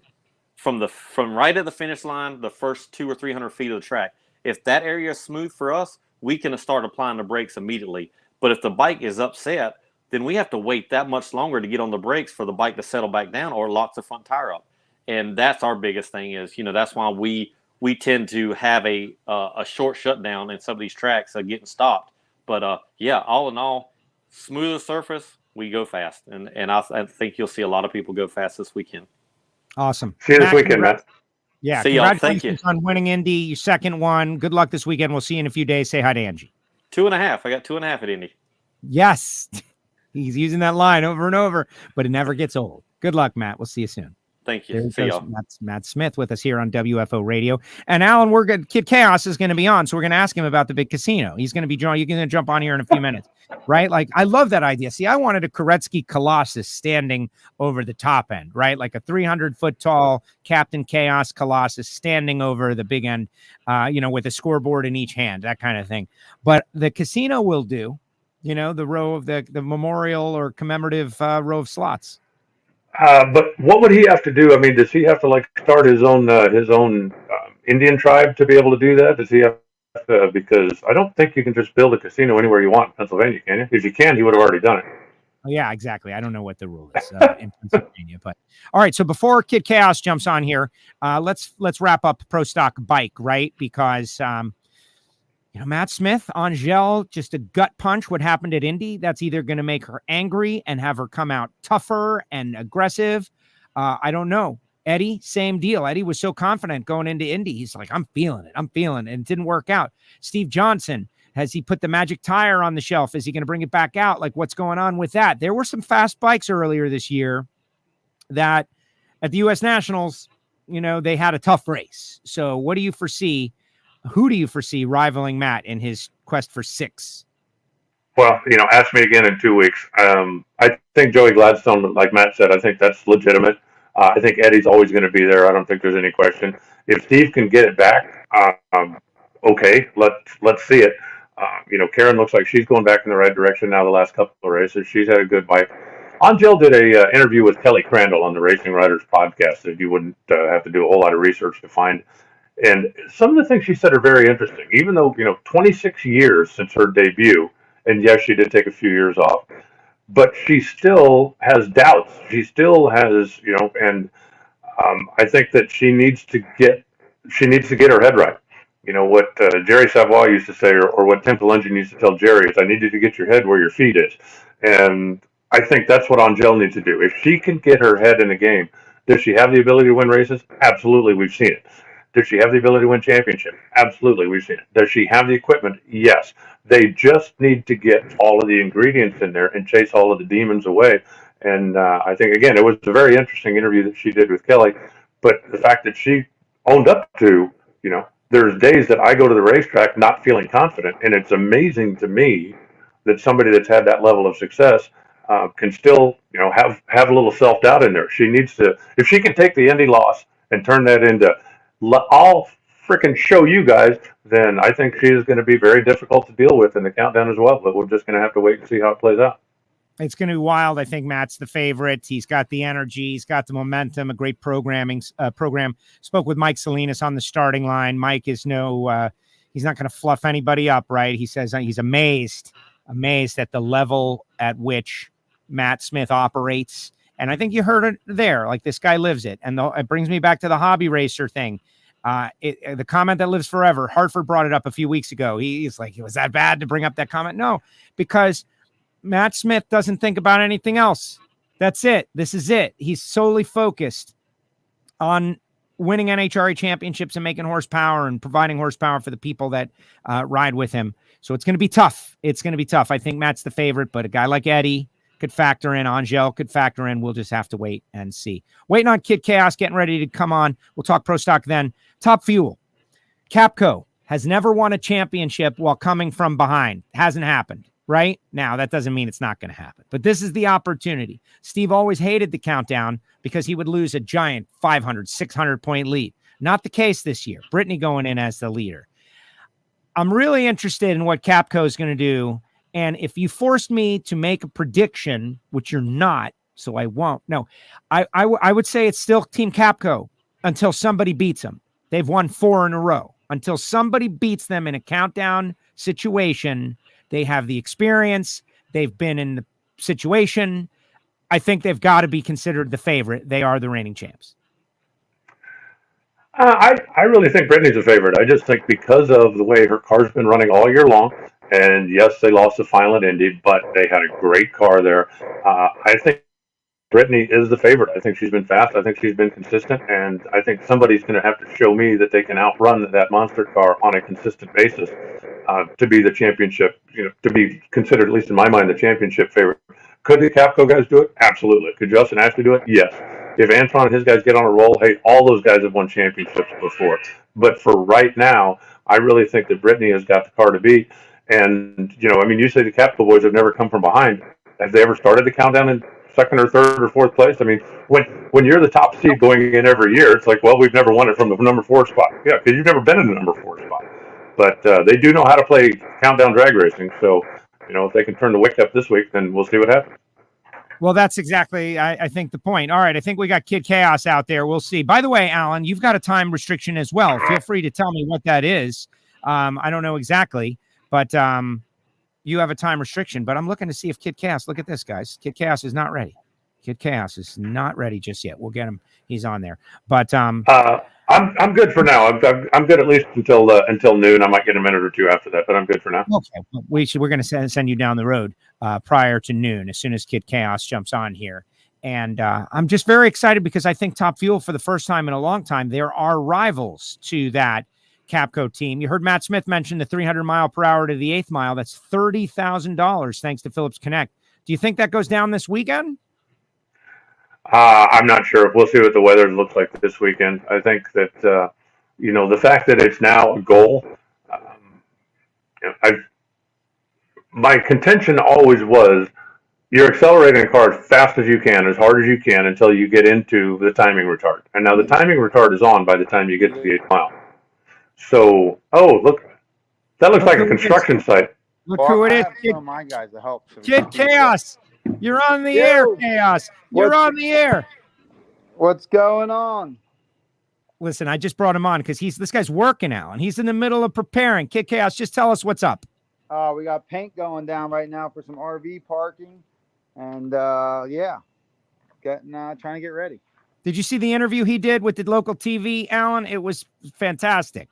Speaker 5: from right at the finish line, the first 200 or 300 feet of the track. If that area is smooth for us, we can start applying the brakes immediately. But if the bike is upset, then we have to wait that much longer to get on the brakes for the bike to settle back down or lock the front tire up. And that's our biggest thing is, that's why we tend to have a short shutdown in some of these tracks getting stopped. But all in all, smoother surface, we go fast. And I think you'll see a lot of people go fast this weekend.
Speaker 3: Awesome.
Speaker 4: See you this weekend, Matt.
Speaker 3: Yeah.
Speaker 5: See y'all. Thank you.
Speaker 3: On winning Indy, your second one. Good luck this weekend. We'll see you in a few days. Say hi to Angie.
Speaker 5: 2.5. I got 2.5 at Indy.
Speaker 3: Yes. He's using that line over and over, but it never gets old. Good luck, Matt. We'll see you soon.
Speaker 5: Thank you. See y'all.
Speaker 3: Matt Smith with us here on WFO Radio. And Alan, we're good. Kid Chaos is going to be on, so we're going to ask him about the big casino. He's going to be you're going to jump on here in a few minutes, right? Like, I love that idea. See, I wanted a Koretsky Colossus standing over the top end, right? Like a 300-foot tall Captain Chaos Colossus standing over the big end, with a scoreboard in each hand, that kind of thing. But the casino will do, the row of the memorial or commemorative row of slots.
Speaker 4: But what would he have to do? I mean, does he have to start his own Indian tribe to be able to do that? Does he have to, because I don't think you can just build a casino anywhere you want in Pennsylvania, can you? If you can, he would have already done it.
Speaker 3: Oh, yeah, exactly. I don't know what the rule is in Pennsylvania, but all right. So before Kid Chaos jumps on here, let's wrap up Pro Stock Bike, right? Because Matt Smith, Angel, just a gut punch. What happened at Indy? That's either going to make her angry and have her come out tougher and aggressive. I don't know. Eddie, same deal. Eddie was so confident going into Indy. He's like, I'm feeling it. And it didn't work out. Steve Johnson, has he put the magic tire on the shelf? Is he going to bring it back out? Like, what's going on with that? There were some fast bikes earlier this year that at the U.S. Nationals, they had a tough race. So what do you foresee? Who do you foresee rivaling Matt in his quest for 6?
Speaker 4: Well, ask me again in 2 weeks. I think Joey Gladstone, like Matt said, I think that's legitimate. I think Eddie's always going to be there. I don't think there's any question. If Steve can get it back, okay, let's see it. Karen looks like she's going back in the right direction now the last couple of races. She's had a good bike. Angel did a interview with Kelly Crandall on the Racing Writers podcast that you wouldn't have to do a whole lot of research to find. And some of the things she said are very interesting, even though, 26 years since her debut, and yes, she did take a few years off, but she still has doubts. She still has, and I think that she needs to get her head right. What Jerry Savoy used to say, or what Tim Pelengin used to tell Jerry is, I need you to get your head where your feet is. And I think that's what Angel needs to do. If she can get her head in the game, does she have the ability to win races? Absolutely, we've seen it. Does she have the ability to win championship? Absolutely, we've seen it. Does she have the equipment? Yes. They just need to get all of the ingredients in there and chase all of the demons away. And I think, again, it was a very interesting interview that she did with Kelly. But the fact that she owned up to, there's days that I go to the racetrack not feeling confident. And it's amazing to me that somebody that's had that level of success can still, have a little self-doubt in there. She needs to, if she can take the Indy loss and turn that into, I'll freaking show you guys, then I think she is going to be very difficult to deal with in the countdown as well. But we're just going to have to wait and see how it plays out.
Speaker 3: It's going to be wild. I think Matt's the favorite. He's got the energy. He's got the momentum, a great program. Spoke with Mike Salinas on the starting line. Mike is he's not going to fluff anybody up, right? He says he's amazed at the level at which Matt Smith operates. And I think you heard it there. Like, this guy lives it. And it brings me back to the hobby racer thing. The comment that lives forever. Hartford brought it up a few weeks ago. He's like, was that bad to bring up that comment? No, because Matt Smith doesn't think about anything else. That's it. This is it. He's solely focused on winning NHRA championships and making horsepower and providing horsepower for the people that ride with him. So it's going to be tough. I think Matt's the favorite, but a guy like Eddie could factor in. Angel could factor in. We'll just have to wait and see. Waiting on Kid Chaos, getting ready to come on. We'll talk Pro Stock then. Top Fuel. Capco has never won a championship while coming from behind. Hasn't happened, right? Now, that doesn't mean it's not going to happen. But this is the opportunity. Steve always hated the countdown because he would lose a giant 500, 600-point lead. Not the case this year. Brittany going in as the leader. I'm really interested in what Capco is going to do. And if you forced me to make a prediction, which you're not, so I won't. No, I would say it's still Team Capco until somebody beats them. They've won 4 in a row. Until somebody beats them in a countdown situation, they have the experience. They've been in the situation. I think they've got to be considered the favorite. They are the reigning champs.
Speaker 4: I really think Brittany's a favorite. I just think because of the way her car's been running all year long, and yes, they lost the final at Indy, but they had a great car there. I think Brittany is the favorite. I think she's been fast. I think she's been consistent, and I think somebody's going to have to show me that they can outrun that monster car on a consistent basis to be the championship. To be considered, at least in my mind, the championship favorite. Could the Capco guys do it? Absolutely. Could Justin Ashley do it? Yes. If Antron and his guys get on a roll, hey, all those guys have won championships before. But for right now, I really think that Brittany has got the car to beat. And, you say the Capco boys have never come from behind. Have they ever started the countdown in second or third or fourth place? I mean, when you're the top seed going in every year, it's like, well, we've never won it from the number 4 spot. Yeah, because you've never been in the number 4 spot. But they do know how to play countdown drag racing. So, if they can turn the wick up this week, then we'll see what happens.
Speaker 3: Well, that's exactly, I think, the point. All right, I think we got Kid Chaos out there. We'll see. By the way, Alan, you've got a time restriction as well. Feel free to tell me what that is. I don't know exactly, but you have a time restriction. But I'm looking to see if Kid Chaos, look at this, guys. Kid Chaos is not ready. Kid Chaos is not ready just yet. We'll get him. He's on there. But
Speaker 4: I'm good for now. I'm good at least until noon. I might get a minute or two after that, but I'm good for now.
Speaker 3: Okay, we're going to send you down the road prior to noon as soon as Kid Chaos jumps on here, and I'm just very excited because I think Top Fuel, for the first time in a long time, there are rivals to that Capco team. You heard Matt Smith mention the 300 mile per hour to the 8th mile. That's $30,000 thanks to Phillips Connect. Do you think that goes down this weekend?
Speaker 4: I'm not sure. We'll see what the weather looks like this weekend. I think that, the fact that it's now a goal, my contention always was you're accelerating a car as fast as you can, as hard as you can, until you get into the timing retard. And now the timing retard is on by the time you get to the 8th mile. So, look, that looks like a construction site.
Speaker 3: Look who it is.
Speaker 6: My guys to help.
Speaker 3: Kid Chaos. You're on the air, Chaos. You're on the air.
Speaker 6: What's going on?
Speaker 3: Listen, I just brought him on because this guy's working, Alan. He's in the middle of preparing. Kid Chaos, just tell us what's up.
Speaker 6: We got paint going down right now for some RV parking, and trying to get ready.
Speaker 3: Did you see the interview he did with the local TV, Alan? It was fantastic.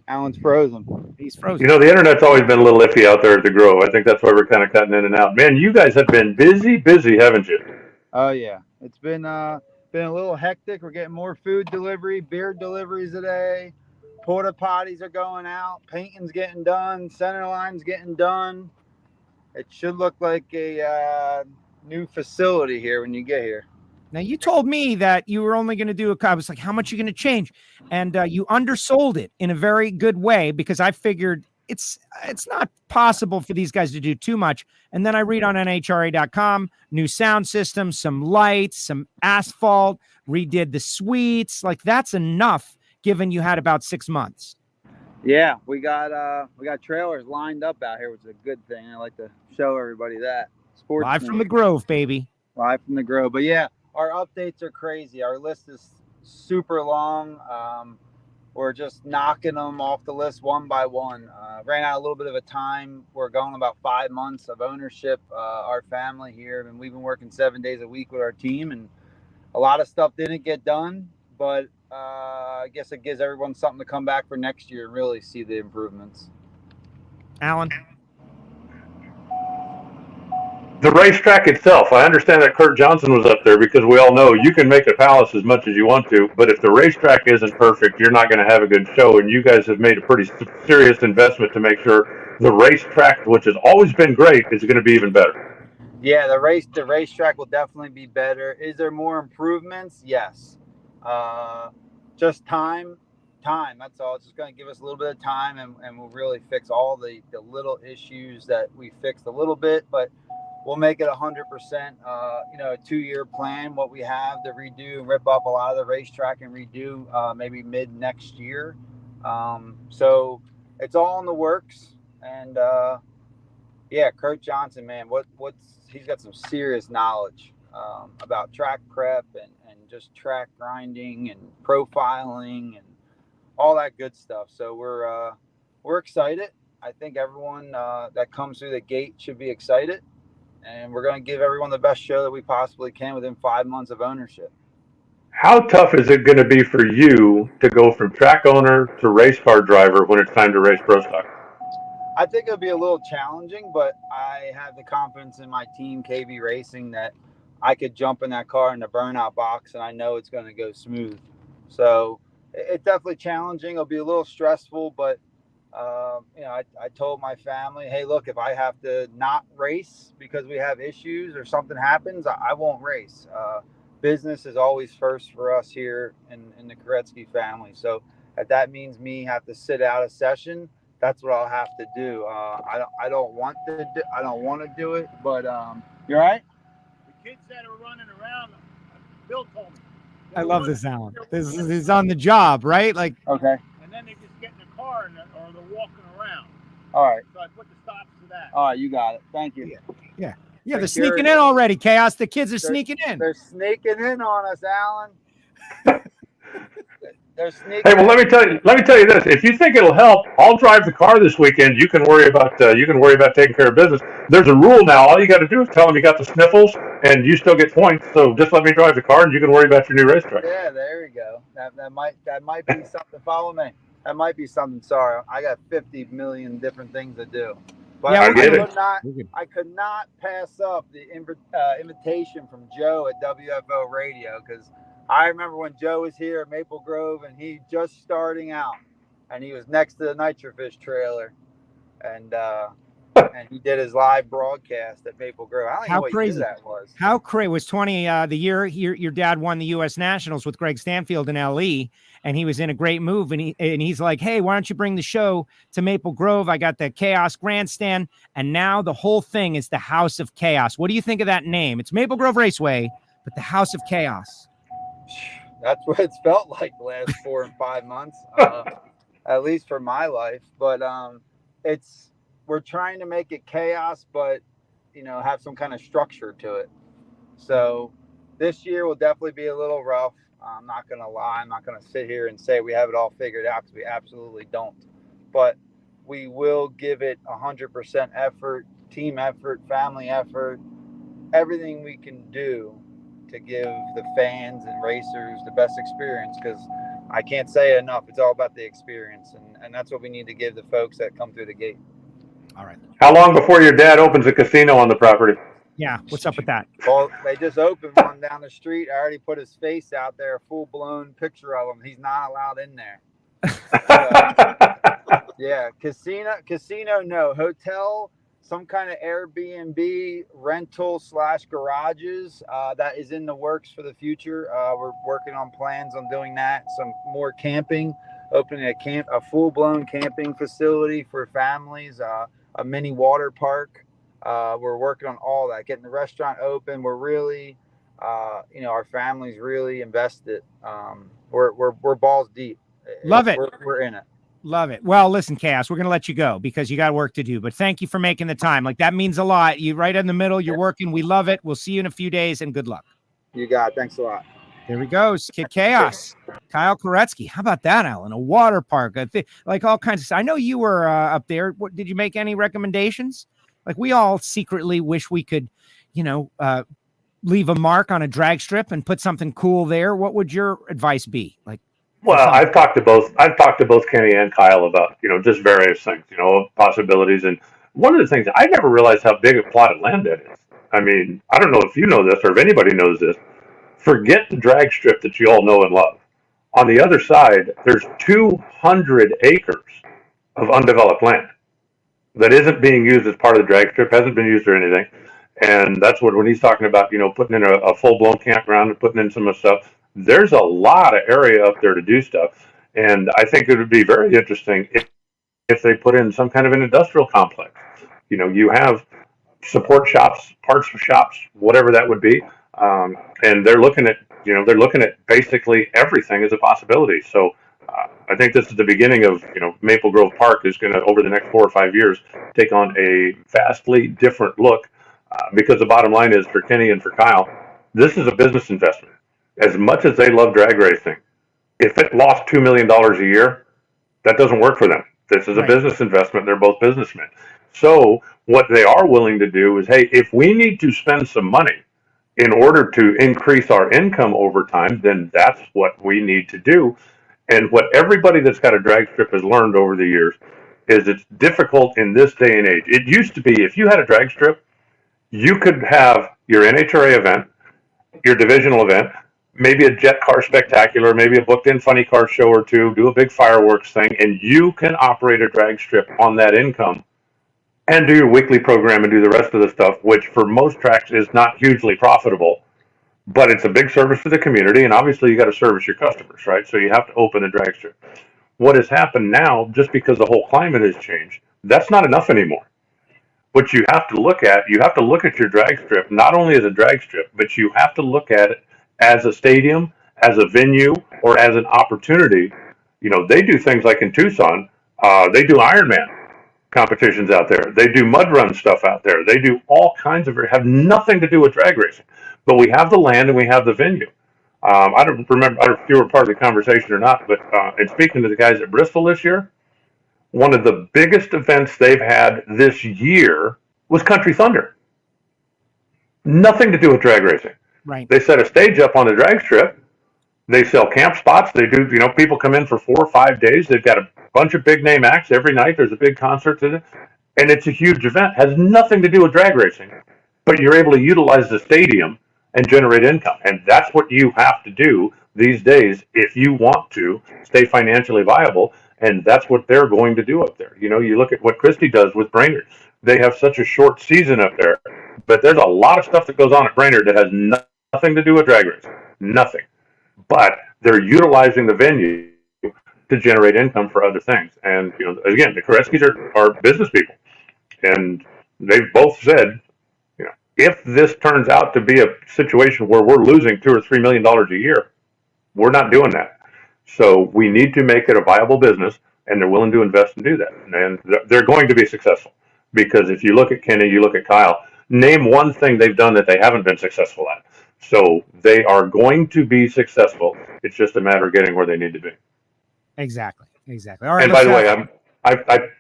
Speaker 6: Alan's frozen.
Speaker 3: He's frozen.
Speaker 4: The internet's always been a little iffy out there at the Grove. I think that's why we're kind of cutting in and out. Man, you guys have been busy, haven't you?
Speaker 6: Oh yeah, it's been a little hectic. We're getting more food delivery, beer deliveries today. Porta potties are going out. Painting's getting done. Center line's getting done. It should look like a new facility here when you get here.
Speaker 3: Now, you told me that you were only going to do I was like, how much are you going to change? And you undersold it in a very good way because I figured it's not possible for these guys to do too much. And then I read on NHRA.com, new sound system, some lights, some asphalt, redid the suites. Like, that's enough given you had about 6 months.
Speaker 6: Yeah, we got trailers lined up out here, which is a good thing. I like to show everybody that. Sports
Speaker 3: Live from the Grove, baby.
Speaker 6: Live from the Grove. But yeah, our updates are crazy. Our list is super long. We're just knocking them off the list one by one. Ran out a little bit of a time. We're going about 5 months of ownership, our family here. And we've been working 7 days a week with our team. And a lot of stuff didn't get done. But I guess it gives everyone something to come back for next year and really see the improvements.
Speaker 3: Alan?
Speaker 4: The racetrack itself, I understand that Kurt Johnson was up there because we all know you can make a palace as much as you want to, but if the racetrack isn't perfect, you're not going to have a good show, and you guys have made a pretty serious investment to make sure the racetrack, which has always been great, is going to be even better.
Speaker 6: Yeah, the racetrack will definitely be better. Is there more improvements? Yes. Just time, that's all. It's just going to give us a little bit of time, and we'll really fix all the little issues that we fixed a little bit, but we'll make it 100%, a 2-year plan, what we have to redo and rip up a lot of the racetrack and redo maybe mid next year. So it's all in the works. And Kurt Johnson, man, he's got some serious knowledge. about track prep and just track grinding and profiling and all that good stuff. So we're excited. I think everyone that comes through the gate should be excited, and we're going to give everyone the best show that we possibly can within 5 months of ownership.
Speaker 4: How tough is it going to be for you to go from track owner to race car driver when it's time to race pro stock?
Speaker 6: I think it'll be a little challenging, but I have the confidence in my team, KB Racing, that I could jump in that car in the burnout box and I know it's going to go smooth. So it's definitely challenging. It'll be a little stressful, but I told my family, hey, look, if I have to not race because we have issues or something happens, I won't race. Business is always first for us here in the Koretsky family. So if that means me have to sit out a session, that's what I'll have to do. I don't want to do it, but you all right?
Speaker 7: The kids that are running around, Bill told me.
Speaker 3: I love this, Alan. This is on the job, right? Like,
Speaker 6: okay.
Speaker 7: And then they just get in the car or they're walking around.
Speaker 6: All right.
Speaker 7: So I put the stops to that.
Speaker 6: All right, you got it. Thank you.
Speaker 3: Yeah, they're sneaking in already, Chaos. The kids are sneaking in.
Speaker 6: They're sneaking in on us, Alan. They're sneaking.
Speaker 4: Hey, well, let me tell you this. If you think it'll help, I'll drive the car this weekend. You can worry about taking care of business. There's a rule now. All you got to do is tell them you got the sniffles, and you still get points. So just let me drive the car, and you can worry about your new racetrack.
Speaker 6: Yeah, there we go. That might be something. Follow me. That might be something. Sorry, I got 50 million different things to do. But
Speaker 3: yeah,
Speaker 6: I could not pass up the invitation from Joe at WFO Radio, because I remember when Joe was here at Maple Grove and he just starting out, and he was next to the Nitrofish trailer, and he did his live broadcast at Maple Grove. I don't know what year that was.
Speaker 3: How crazy was 20 the year your dad won the U.S. Nationals with Greg Stanfield in L.E., and he was in a great move, and he's like, hey, why don't you bring the show to Maple Grove? I got the Chaos Grandstand, and now the whole thing is the House of Chaos. What do you think of that name? It's Maple Grove Raceway, but the House of Chaos.
Speaker 6: That's what it's felt like the last 4 and 5 months, at least for my life. But we're trying to make it chaos, but have some kind of structure to it. So this year will definitely be a little rough. I'm not going to lie. I'm not going to sit here and say we have it all figured out, because we absolutely don't. But we will give it 100% effort, team effort, family effort, everything we can do to give the fans and racers the best experience, because I can't say it enough. It's all about the experience, and that's what we need to give the folks that come through the gate.
Speaker 3: All right.
Speaker 4: How long before your dad opens a casino on the property?
Speaker 3: Yeah, what's up with that?
Speaker 6: Well, they just opened one down the street. I already put his face out there, a full-blown picture of him. He's not allowed in there. Yeah, casino, no. Hotel, some kind of Airbnb rental / garages that is in the works for the future. We're working on plans on doing that. Some more camping, opening a full-blown camping facility for families, a mini water park. We're working on all that, getting the restaurant open. We're really, our family's really invested. We're balls deep.
Speaker 3: Love it.
Speaker 6: We're in it.
Speaker 3: Love it. Well, listen, Chaos, we're going to let you go because you got work to do, but thank you for making the time. Like, that means a lot. You're right in the middle. You're working. We love it. We'll see you in a few days, and good luck.
Speaker 6: You got it. Thanks a lot.
Speaker 3: There we go. Chaos. Kyle Koretsky. How about that, Alan? A water park. Like all kinds of stuff. I know you were up there. Did you make any recommendations? Like, we all secretly wish we could, leave a mark on a drag strip and put something cool there. What would your advice be?
Speaker 4: Well, I've talked to both Kenny and Kyle about, just various things, possibilities. And one of the things, I never realized how big a plot of land that is. I mean, I don't know if you know this or if anybody knows this. Forget the drag strip that you all know and love. On the other side, there's 200 acres of undeveloped land that isn't being used as part of the drag strip, hasn't been used or anything. And that's when he's talking about, putting in a full-blown campground and putting in some of the stuff. There's a lot of area up there to do stuff. And I think it would be very interesting if they put in some kind of an industrial complex. You have support shops, parts shops, whatever that would be. And they're looking at basically everything as a possibility. So I think this is the beginning of, Maple Grove Park is going to, over the next 4 or 5 years, take on a vastly different look. Because the bottom line is, for Kenny and for Kyle, This is a business investment. As much as they love drag racing, if it lost $2 million a year, that doesn't work for them. This is a business investment. They're both businessmen. So what they are willing to do is, hey, if we need to spend some money in order to increase our income over time, then that's what we need to do. And what everybody that's got a drag strip has learned over the years is it's difficult in this day and age. It used to be, if you had a drag strip, you could have your NHRA event, your divisional event, maybe a jet car spectacular, maybe a booked in funny car show or two, do a big fireworks thing, and you can operate a drag strip on that income and do your weekly program and do the rest of the stuff, which for most tracks is not hugely profitable, but it's a big service to the community, and obviously you got to service your customers, right? So you have to open a drag strip. What has happened now, just because the whole climate has changed, that's not enough anymore. What you have to look at your drag strip not only as a drag strip, but you have to look at it as a stadium, as a venue, or as an opportunity. You know, they do things like in Tucson, they do Ironman competitions out there. They do mud run stuff out there. They do all kinds of, have nothing to do with drag racing. But we have the land and we have the venue. I don't remember if you were part of the conversation or not, but in speaking to the guys at Bristol this year, one of the biggest events they've had this year was Country Thunder. Nothing to do with drag racing.
Speaker 3: Right.
Speaker 4: They set a stage up on the drag strip. They sell camp spots. They do, you know, people come in for 4 or 5 days. They've got a bunch of big name acts every night. There's a big concert in it, and it's a huge event. Has nothing to do with drag racing, but you're able to utilize the stadium and generate income. And that's what you have to do these days if you want to stay financially viable. And that's what they're going to do up there. You know, you look at what Christie does with Brainerd. They have such a short season up there, but there's a lot of stuff that goes on at Brainerd that has nothing to do with drag racing. Nothing. But they're utilizing the venue to generate income for other things. And, you know, again, the Koretskys are business people. And they've both said, you know, if this turns out to be a situation where we're losing $2 or $3 million a year, we're not doing that. So we need to make it a viable business, and they're willing to invest and do that. And they're going to be successful. Because if you look at Kenny, you look at Kyle, name one thing they've done that they haven't been successful at. So they are going to be successful. It's just a matter of getting where they need to be.
Speaker 3: Exactly. All right.
Speaker 4: And by the way,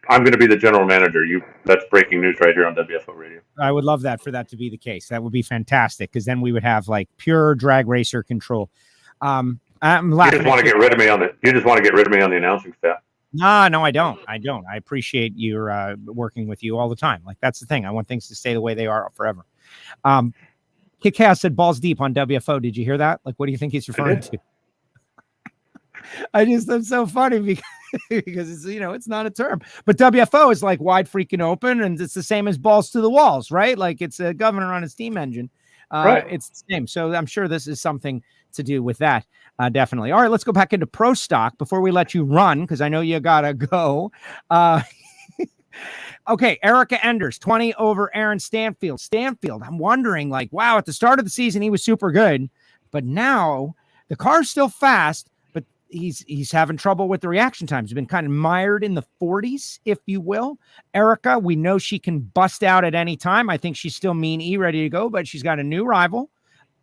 Speaker 4: I'm going to be the general manager. That's breaking news right here on WFO Radio.
Speaker 3: I would love that for that to be the case. That would be fantastic, because then we would have like pure drag racer control. I'm laughing.
Speaker 4: You just want to get rid of me on the announcing staff.
Speaker 3: No, I don't. I appreciate your working with you all the time. Like, that's the thing. I want things to stay the way they are forever. Kid Chaos said balls deep on WFO. Did you hear that? Like, what do you think he's referring to? That's so funny because it's, you know, it's not a term, but WFO is like wide freaking open, and it's the same as balls to the walls, right? Like, it's a governor on a steam engine. Right. It's the same. So I'm sure this is something to do with that. Definitely. All right, let's go back into pro stock before we let you run, because I know you gotta go. Okay, Erica Enders, 20 over Aaron Stanfield. I'm wondering, like, wow, at the start of the season he was super good, but now the car's still fast, but he's having trouble with the reaction times. He's been kind of mired in the 40s, if you will. Erica, we know she can bust out at any time. I think she's still mean E, ready to go, but she's got a new rival,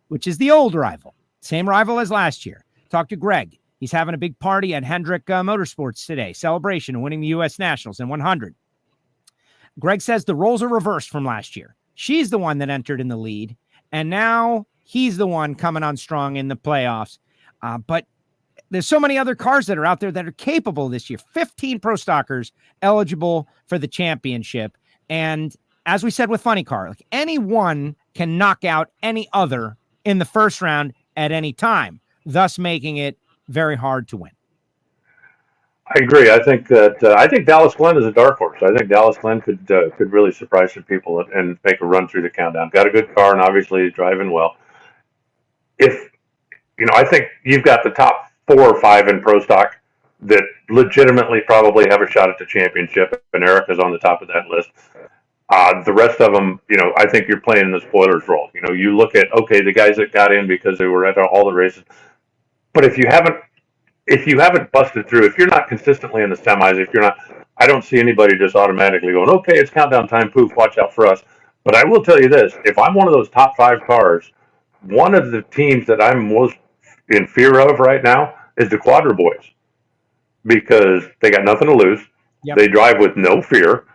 Speaker 3: which is the old rival. Same rival as last year. Talk to Greg. He's having a big party at Hendrick Motorsports today. Celebration of winning the U.S. Nationals in 100. Greg says the roles are reversed from last year. She's the one that entered in the lead, and now he's the one coming on strong in the playoffs. But there's so many other cars that are out there that are capable this year. 15 pro stockers eligible for the championship. And as we said with Funny Car, like, anyone can knock out any other in the first round at any time, thus making it very hard to win.
Speaker 4: I agree. I think Dallas Glenn is a dark horse. I think Dallas Glenn could really surprise some people and make a run through the countdown. Got a good car and obviously driving well. I think you've got the top 4 or 5 in pro stock that legitimately probably have a shot at the championship, and Erica's on the top of that list. The rest of them, I think you're playing in the spoilers role. You look at, okay, the guys that got in because they were at all the races, but if you haven't busted through, if you're not consistently in the semis, I don't see anybody just automatically going, okay, it's countdown time, poof, watch out for us. But I will tell you this, if I'm one of those top 5 cars, one of the teams that I'm most in fear of right now is the Quadra Boys, because they got nothing to lose.
Speaker 3: Yep.
Speaker 4: They drive with no fear.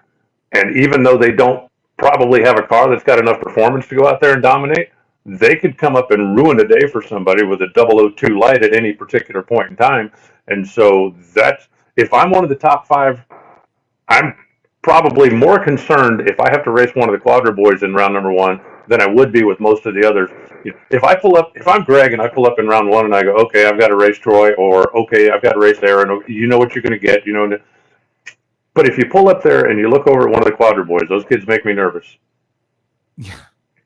Speaker 4: And even though they don't probably have a car that's got enough performance to go out there and dominate, they could come up and ruin a day for somebody with a 002 light at any particular point in time. And so that's, if I'm one of the top 5, I'm probably more concerned if I have to race one of the Quadra Boys in round number 1 than I would be with most of the others. If I'm Greg and I pull up in round 1 and I go, okay, I've got to race Troy, or okay, I've got to race Aaron, you know what you're going to get, But if you pull up there and you look over at one of the Quadra Boys, those kids make me nervous.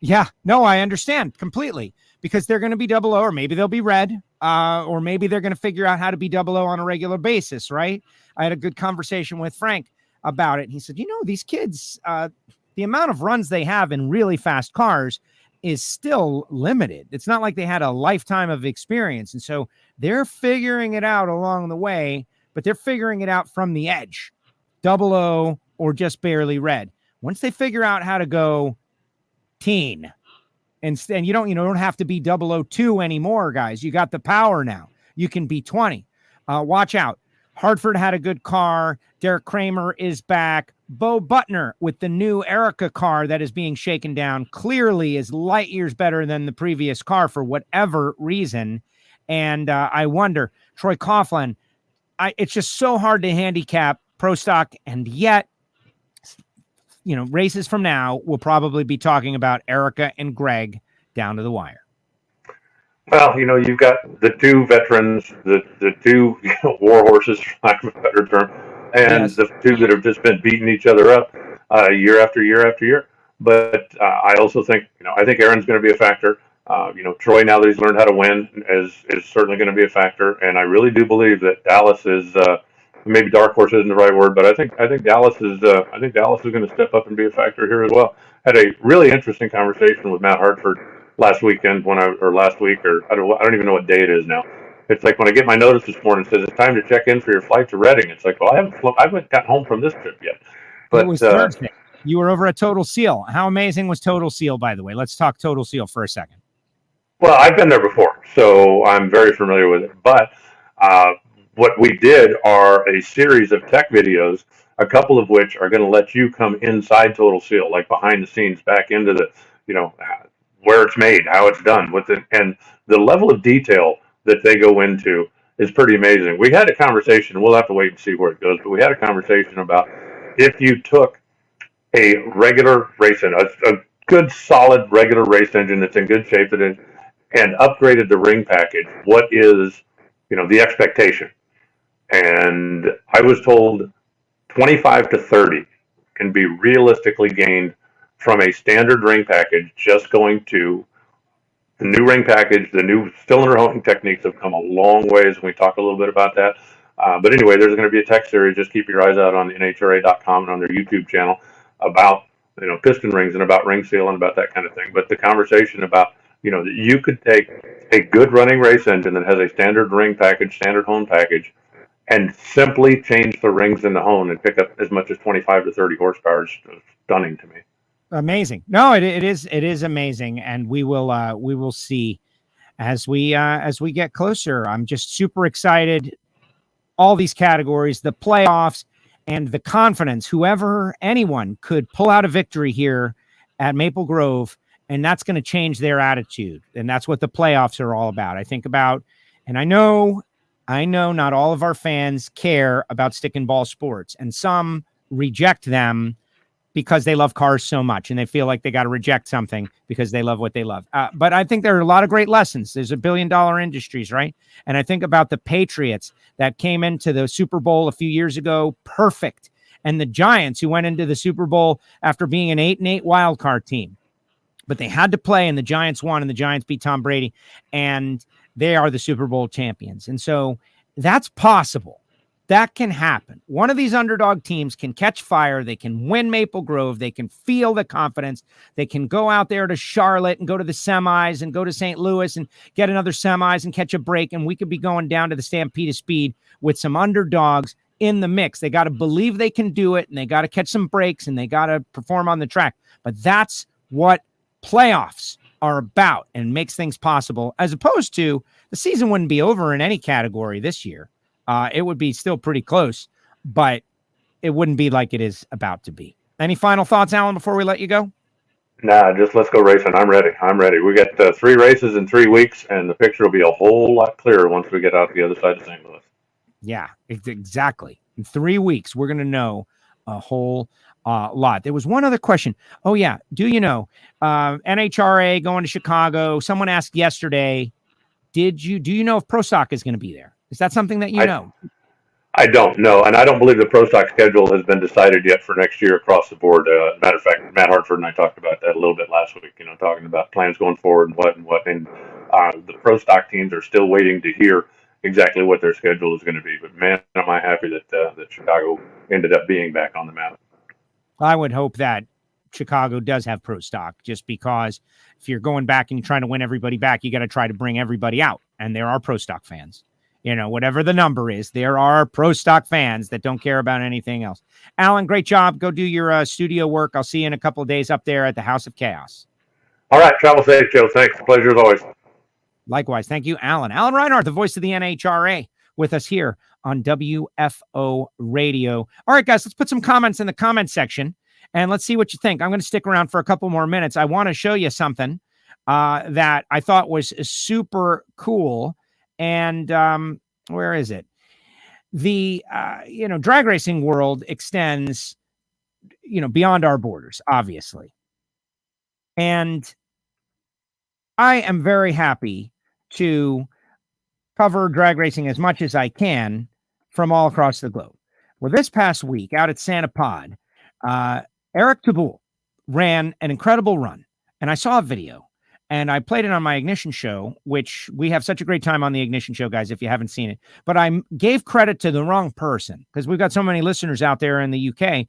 Speaker 3: Yeah, no, I understand completely, because they're going to be 00, or maybe they'll be red, or maybe they're going to figure out how to be 00 on a regular basis, right? I had a good conversation with Frank about it. He said, these kids, the amount of runs they have in really fast cars is still limited. It's not like they had a lifetime of experience. And so they're figuring it out along the way, but they're figuring it out from the edge, 00 or just barely red. Once they figure out how to go teen, and you don't have to be 002 anymore, guys. You got the power now. You can be 20. Watch out. Hartford had a good car. Derek Kramer is back. Bo Butner with the new Erica car that is being shaken down clearly is light years better than the previous car for whatever reason. And I wonder, Troy Coughlin, it's just so hard to handicap pro stock, and yet, races from now, we'll probably be talking about Erica and Greg down to the wire.
Speaker 4: Well, you've got the 2 veterans, the 2 war horses, for lack of a better term, and yes, the 2 that have just been beating each other up year after year after year. But I also think, I think Aaron's going to be a factor. Troy, now that he's learned how to win, is certainly going to be a factor. And I really do believe that Dallas is, maybe dark horse isn't the right word, but I think Dallas is going to step up and be a factor here as well. Had a really interesting conversation with Matt Hartford last week, or I don't even know what day it is now. It's like when I get my notice this morning, it says it's time to check in for your flight to Reading. It's like, well, I haven't gotten home from this trip yet. But
Speaker 3: it was Thursday. You were over at Total Seal. How amazing was Total Seal, by the way? Let's talk Total Seal for a second.
Speaker 4: Well, I've been there before, so I'm very familiar with it. But what we did are a series of tech videos, a couple of which are going to let you come inside Total Seal, like behind the scenes, back into the, where it's made, how it's done, and the level of detail that they go into is pretty amazing. We had a conversation, we'll have to wait and see where it goes, but we had a conversation about if you took a regular race engine, a good, solid, regular race engine that's in good shape, and upgraded the ring package, what is, the expectation? And I was told 25 to 30 can be realistically gained from a standard ring package, just going to the new ring package. The new cylinder honing techniques have come a long ways, and we talk a little bit about that. But anyway, there's going to be a tech series. Just keep your eyes out on NHRA.com and on their YouTube channel about piston rings and about ring seal and about that kind of thing. But the conversation about that you could take a good running race engine that has a standard ring package, standard hone package, and simply change the rings in the hone and pick up as much as 25 to 30 horsepower is stunning to me.
Speaker 3: Amazing. No, it is amazing. And we will see as we get closer. I'm just super excited. All these categories, the playoffs, and the confidence, anyone could pull out a victory here at Maple Grove, and that's going to change their attitude. And that's what the playoffs are all about. I think about, and I know not all of our fans care about stick and ball sports, and some reject them because they love cars so much and they feel like they got to reject something because they love what they love. But I think there are a lot of great lessons. There's $1 billion industries, right? And I think about the Patriots that came into the Super Bowl a few years ago, perfect. And the Giants, who went into the Super Bowl after being an 8-8 wild card team, but they had to play, and the Giants won, and the Giants beat Tom Brady, and they are the Super Bowl champions. And so that's possible. That can happen. One of these underdog teams can catch fire. They can win Maple Grove. They can feel the confidence. They can go out there to Charlotte and go to the semis and go to St. Louis and get another semis and catch a break. And we could be going down to the Stampede of Speed with some underdogs in the mix. They got to believe they can do it, and they got to catch some breaks, and they got to perform on the track. But that's what playoffs are about and makes things possible, as opposed to the season wouldn't be over in any category this year. It would be still pretty close, but it wouldn't be like it is about to be. Any final thoughts, Alan, before we let you go?
Speaker 4: Nah, just let's go racing. I'm ready. We got 3 races in 3 weeks, and the picture will be a whole lot clearer once we get out the other side of St. Louis.
Speaker 3: Yeah, exactly. In 3 weeks, we're going to know a whole lot. There was one other question. Oh, yeah. Do you know NHRA going to Chicago? Someone asked yesterday, do you know if Pro Stock is going to be there? Is that something that you know?
Speaker 4: I don't know, and I don't believe the Pro Stock schedule has been decided yet for next year across the board. Matter of fact, Matt Hartford and I talked about that a little bit last week, talking about plans going forward and what. And the Pro Stock teams are still waiting to hear exactly what their schedule is going to be. But, man, am I happy that Chicago ended up being back on the map.
Speaker 3: I would hope that Chicago does have Pro Stock, just because if you're going back and you're trying to win everybody back, you got to try to bring everybody out. And there are Pro Stock fans. Whatever the number is, there are Pro Stock fans that don't care about anything else. Alan, great job. Go do your studio work. I'll see you in a couple of days up there at the House of Chaos.
Speaker 4: All right. Travel safe, Joe. Thanks. Pleasure as always.
Speaker 3: Likewise. Thank you, Alan. Alan Reinhart, the voice of the NHRA, with us here on WFO Radio. All right, guys, let's put some comments in the comment section, and let's see what you think. I'm going to stick around for a couple more minutes. I want to show you something that I thought was super cool. And where is it? The, drag racing world extends, beyond our borders, obviously. And I am very happy to cover drag racing as much as I can from all across the globe. Well, this past week out at Santa Pod, Eric Taboul ran an incredible run. And I saw a video. And I played it on my Ignition show, which we have such a great time on the Ignition show, guys, if you haven't seen it. But I gave credit to the wrong person, because we've got so many listeners out there in the UK.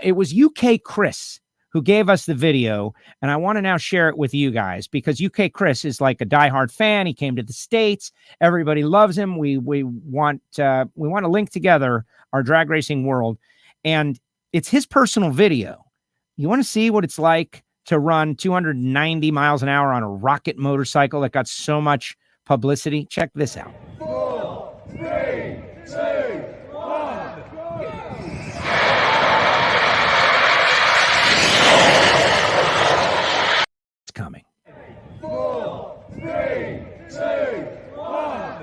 Speaker 3: It was UK Chris who gave us the video. And I want to now share it with you guys, because UK Chris is like a diehard fan. He came to the States. Everybody loves him. We want to link together our drag racing world. And it's his personal video. You want to see what it's like to run 290 miles an hour on a rocket motorcycle that got so much publicity? Check this out.
Speaker 8: 4, 3, 2, 1,
Speaker 3: It's coming.
Speaker 8: 4, 3, 2, 1,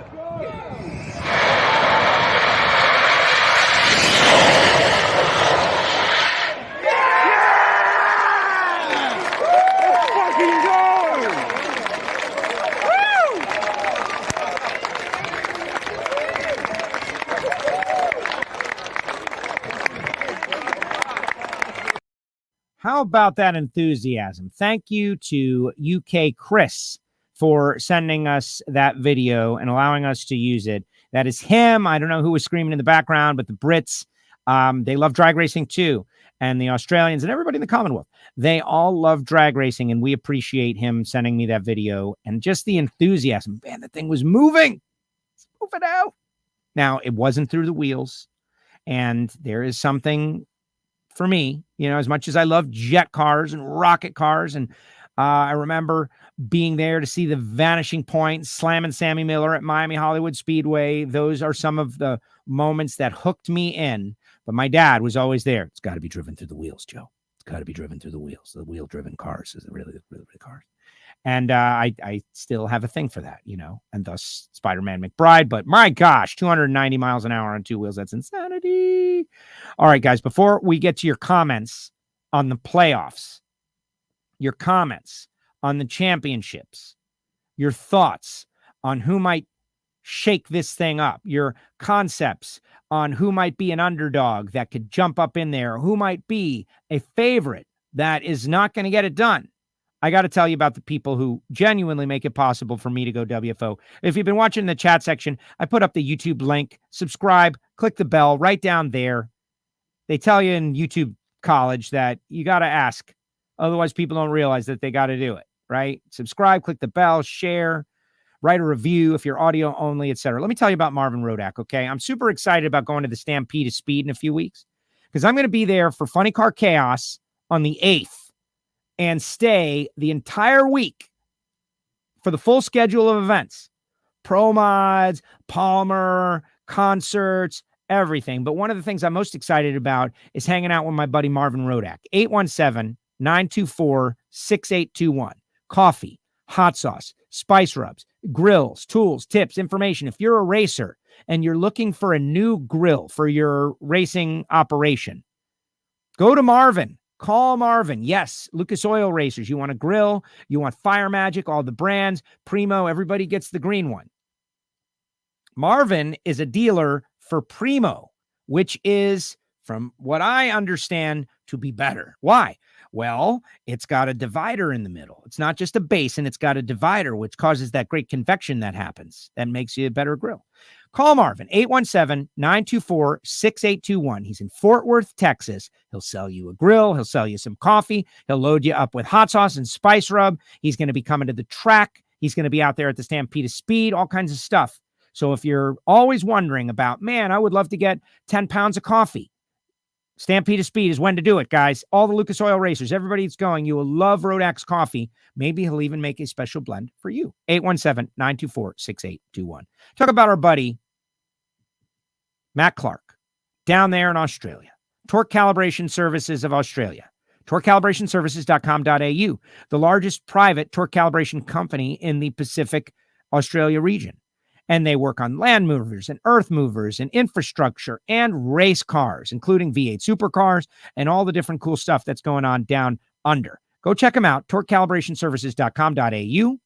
Speaker 3: How about that enthusiasm? Thank you to UK Chris for sending us that video and allowing us to use it. That is him. I don't know who was screaming in the background, but the Brits, they love drag racing too. And the Australians and everybody in the Commonwealth, they all love drag racing. And we appreciate him sending me that video and just the enthusiasm. Man, the thing was moving. It's moving out. Now, it wasn't through the wheels. And there is something for me, as much as I love jet cars and rocket cars. And I remember being there to see the Vanishing Point, slamming Sammy Miller at Miami Hollywood Speedway. Those are some of the moments that hooked me in. But my dad was always there. It's got to be driven through the wheels, Joe. It's got to be driven through the wheels. The wheel-driven cars is really cars. And I still have a thing for that, and thus Spider-Man McBride. But my gosh, 290 miles an hour on 2 wheels. That's insanity. All right, guys, before we get to your comments on the playoffs, your comments on the championships, your thoughts on who might shake this thing up, your concepts on who might be an underdog that could jump up in there, who might be a favorite that is not going to get it done. I got to tell you about the people who genuinely make it possible for me to go WFO. If you've been watching the chat section, I put up the YouTube link. Subscribe, click the bell right down there. They tell you in YouTube college that you got to ask. Otherwise, people don't realize that they got to do it, right? Subscribe, click the bell, share, write a review if you're audio only, etc. Let me tell you about Marvin Rodak, okay? I'm super excited about going to the Stampede of Speed in a few weeks because I'm going to be there for Funny Car Chaos on the 8th. And stay the entire week for the full schedule of events. Pro mods, Palmer, concerts, everything. But one of the things I'm most excited about is hanging out with my buddy Marvin Rodak. 817-924-6821. Coffee, hot sauce, spice rubs, grills, tools, tips, information. If you're a racer and you're looking for a new grill for your racing operation, go to Marvin. Call Marvin. Yes, Lucas Oil Racers. You want a grill, you want Fire Magic, all the brands, Primo, everybody gets the green one. Marvin is a dealer for Primo, which is, from what I understand, to be better. Why? Well, it's got a divider in the middle. It's not just a basin, it's got a divider, which causes that great convection that happens. That makes you a better grill. Call Marvin, 817-924-6821. He's in Fort Worth, Texas. He'll sell you a grill. He'll sell you some coffee. He'll load you up with hot sauce and spice rub. He's going to be coming to the track. He's going to be out there at the Stampede of Speed, all kinds of stuff. So if you're always wondering about, man, I would love to get 10 pounds of coffee, Stampede of Speed is when to do it, guys. All the Lucas Oil Racers, everybody that's going, you will love Rodak's coffee. Maybe he'll even make a special blend for you. 817-924-6821. Talk about our buddy, Matt Clark, down there in Australia. Torque Calibration Services of Australia. TorqueCalibrationServices.com.au, the largest private torque calibration company in the Pacific Australia region. And they work on land movers and earth movers and infrastructure and race cars, including V8 supercars and all the different cool stuff that's going on down under. Go check them out, TorqueCalibrationServices.com.au.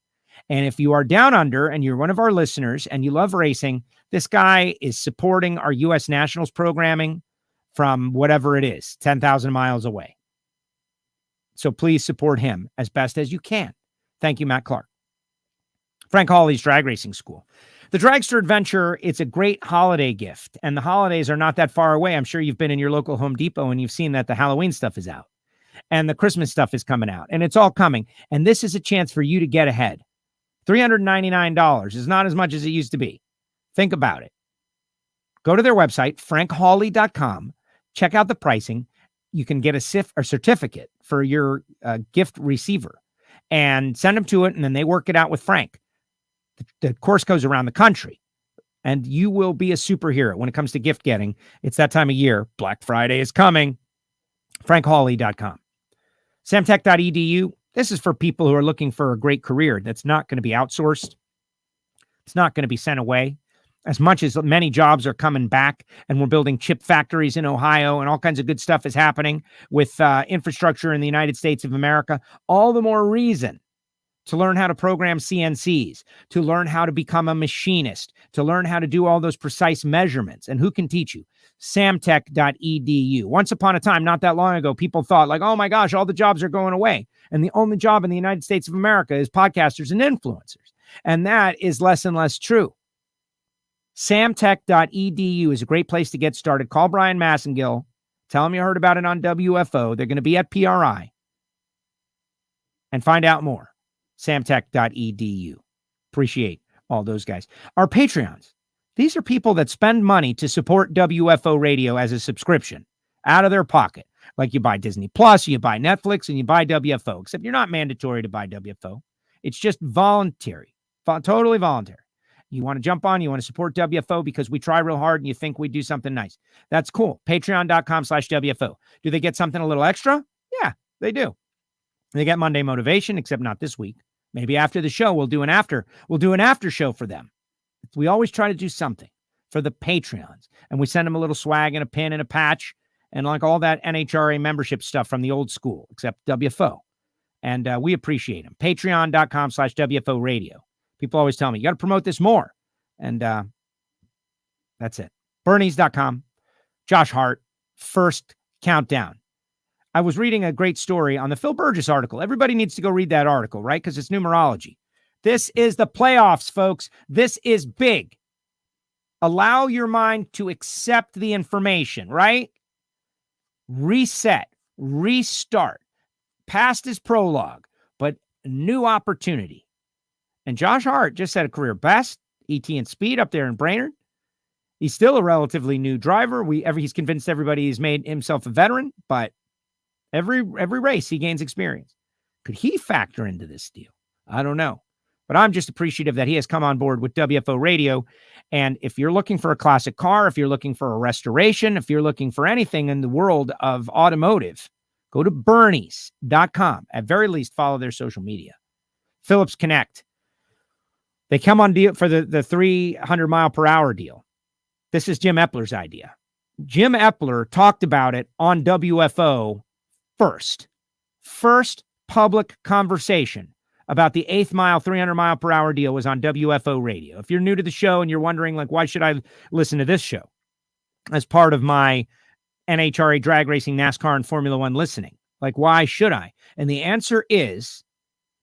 Speaker 3: And if you are down under and you're one of our listeners and you love racing, this guy is supporting our U.S. Nationals programming from whatever it is, 10,000 miles away. So please support him as best as you can. Thank you, Matt Clark. Frank Hawley's Drag Racing School. The Dragster Adventure, it's a great holiday gift, and the holidays are not that far away. I'm sure you've been in your local Home Depot and you've seen that the Halloween stuff is out and the Christmas stuff is coming out, and it's all coming. And this is a chance for you to get ahead. $399 is not as much as it used to be. Think about it. Go to their website, frankhawley.com. Check out the pricing. You can get a certificate for your gift receiver and send them to it, and then they work it out with Frank. The course goes around the country, and you will be a superhero when it comes to gift getting. It's that time of year. Black Friday is coming. frankhawley.com. samtech.edu. This is for people who are looking for a great career that's not going to be outsourced. It's not going to be sent away. As much as many jobs are coming back, and we're building chip factories in Ohio, and all kinds of good stuff is happening with infrastructure in the United States of America, all the more reason to learn how to program CNCs, to learn how to become a machinist, to learn how to do all those precise measurements. And who can teach you? samtech.edu. Once upon a time, not that long ago, people thought like, oh my gosh, all the jobs are going away. And the only job in the United States of America is podcasters and influencers. And that is less and less true. samtech.edu is a great place to get started. Call Brian Massengill. Tell him you heard about it on WFO. They're going to be at PRI. And find out more. samtech.edu. Appreciate all those guys. Our Patreons. These are people that spend money to support WFO Radio as a subscription out of their pocket. Like you buy Disney Plus, you buy Netflix, and you buy WFO, except you're not mandatory to buy WFO. It's just voluntary, totally voluntary. You want to jump on, you want to support WFO because we try real hard and you think we do something nice. That's cool. Patreon.com/WFO. Do they get something a little extra? Yeah, they do. They get Monday motivation, except not this week. Maybe after the show, we'll do an after show for them. We always try to do something for the Patreons, and we send them a little swag and a pin and a patch and like all that NHRA membership stuff from the old school, except WFO. And we appreciate them. Patreon.com/WFO Radio. People always tell me, you got to promote this more. And that's it. Bernies.com. Josh Hart. First Countdown. I was reading a great story on the Phil Burgess article. Everybody needs to go read that article, right? Because it's numerology. This is the playoffs, folks. This is big. Allow your mind to accept the information, right? Reset, restart. Past is prologue, but new opportunity. And Josh Hart just set a career best, ET and speed up there in Brainerd. He's still a relatively new driver. He's convinced everybody he's made himself a veteran, but every race he gains experience. Could he factor into this deal? I don't know. But I'm just appreciative that he has come on board with WFO Radio. And if you're looking for a classic car, if you're looking for a restoration, if you're looking for anything in the world of automotive, go to Bernies.com. At very least, follow their social media. Phillips Connect. They come on deal for the 300 mile per hour deal. This is Jim Epler's idea. Jim Epler talked about it on WFO first. First public conversation about the 8th mile, 300 mile per hour deal was on WFO Radio. If you're new to the show and you're wondering, like, why should I listen to this show as part of my NHRA drag racing, NASCAR, and Formula One listening? Like, why should I? And the answer is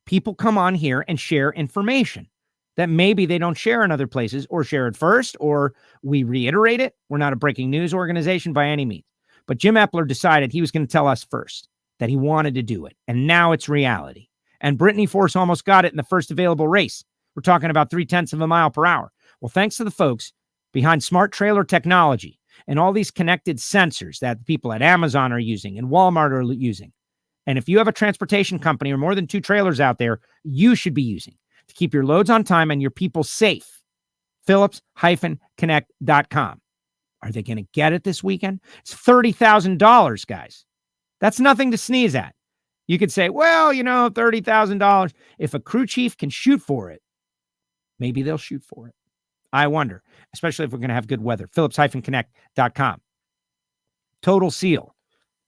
Speaker 3: people come on here and share information that maybe they don't share in other places, or share it first, or we reiterate it. We're not a breaking news organization by any means. But Jim Epler decided he was going to tell us first that he wanted to do it. And now it's reality. And Brittany Force almost got it in the first available race. We're talking about 0.3 of a mile per hour. Well, thanks to the folks behind smart trailer technology and all these connected sensors that the people at Amazon are using and Walmart are using. And if you have a transportation company or more than 2 trailers out there, you should be using to keep your loads on time and your people safe. Phillips-Connect.com. Are they going to get it this weekend? It's $30,000, guys. That's nothing to sneeze at. You could say, well, $30,000. If a crew chief can shoot for it, maybe they'll shoot for it. I wonder, especially if we're going to have good weather. Phillips-Connect.com. Total Seal.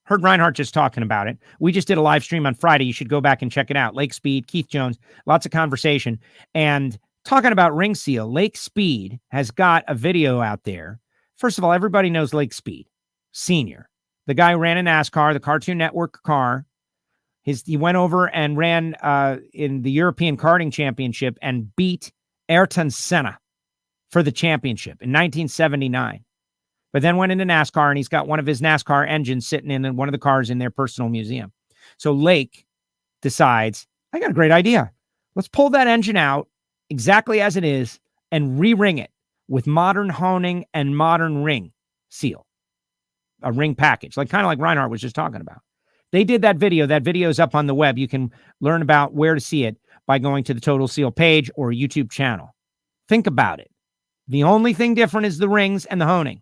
Speaker 3: Heard Reinhardt just talking about it. We just did a live stream on Friday. You should go back and check it out. Lake Speed, Keith Jones, lots of conversation. And talking about Ring Seal, Lake Speed has got a video out there. First of all, everybody knows Lake Speed, Senior. The guy who ran a NASCAR, the Cartoon Network car. He went over and ran in the European Karting Championship and beat Ayrton Senna for the championship in 1979. But then went into NASCAR, and he's got one of his NASCAR engines sitting in one of the cars in their personal museum. So Lake decides, I got a great idea. Let's pull that engine out exactly as it is and re-ring it with modern honing and modern ring seal. A ring package, kind of like Reinhardt was just talking about. They did that video. That video is up on the web. You can learn about where to see it by going to the Total Seal page or YouTube channel. Think about it. The only thing different is the rings and the honing.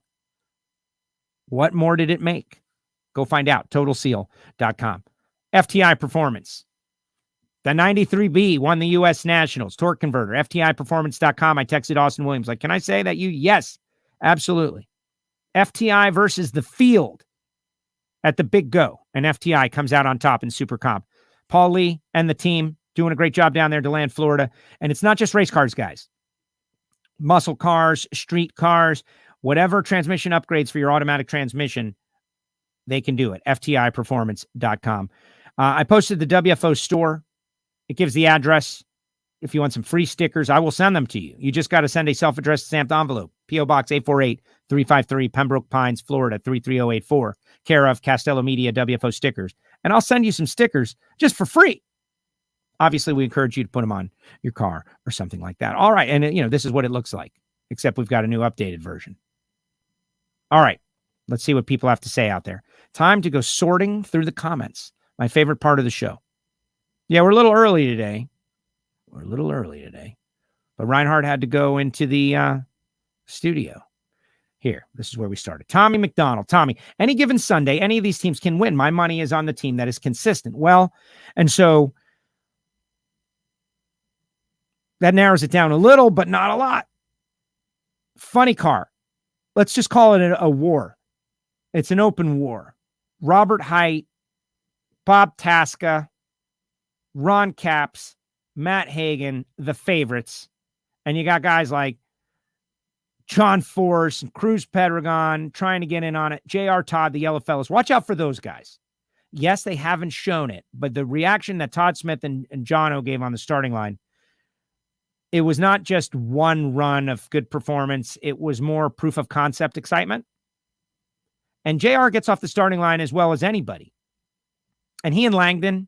Speaker 3: What more did it make? Go find out. TotalSeal.com. FTI Performance. The 93B won the U.S. Nationals. Torque converter. FTIperformance.com. I texted Austin Williams. Can I say that you? Yes, absolutely. FTI versus the field at the Big Go. And FTI comes out on top in Super Comp. Paul Lee and the team doing a great job down there in DeLand, Florida. And it's not just race cars, guys. Muscle cars, street cars, whatever transmission upgrades for your automatic transmission, they can do it. FTIperformance.com. I posted the WFO store. It gives the address. If you want some free stickers, I will send them to you. You just got to send a self-addressed stamped envelope. P.O. Box 848-353, Pembroke Pines, Florida, 33084. Care of Castello Media WFO stickers. And I'll send you some stickers just for free. Obviously, we encourage you to put them on your car or something like that. All right. And, this is what it looks like, except we've got a new updated version. All right. Let's see what people have to say out there. Time to go sorting through the comments. My favorite part of the show. Yeah, we're a little early today. But Reinhardt had to go into the studio. Here, this is where we started. Tommy McDonald. Tommy, any given Sunday, any of these teams can win. My money is on the team that is consistent. Well, and so that narrows it down a little, but not a lot. Funny car. Let's just call it a war. It's an open war. Robert Height, Bob Tasca, Ron Capps, Matt Hagan, the favorites. And you got guys like John Force and Cruz Pedregon trying to get in on it. J.R. Todd, the Yellow Fellas. Watch out for those guys. Yes, they haven't shown it, but the reaction that Todd Smith and Jono gave on the starting line, it was not just one run of good performance. It was more proof of concept excitement. And JR gets off the starting line as well as anybody. And he and Langdon,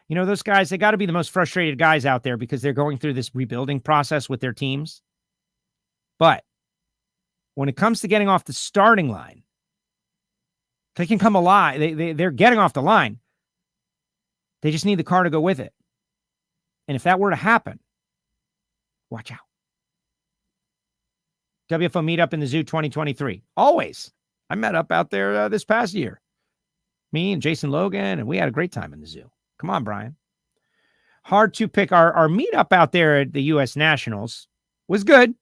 Speaker 3: those guys, they got to be the most frustrated guys out there because they're going through this rebuilding process with their teams. But when it comes to getting off the starting line, they can come alive. They're getting off the line. They just need the car to go with it. And if that were to happen, Watch out. WFO meetup in the zoo 2023. Always. I met up out there this past year. Me and Jason Logan, and we had a great time in the zoo. Come on, Brian. Hard to pick. Our meetup out there at the U.S. Nationals was good.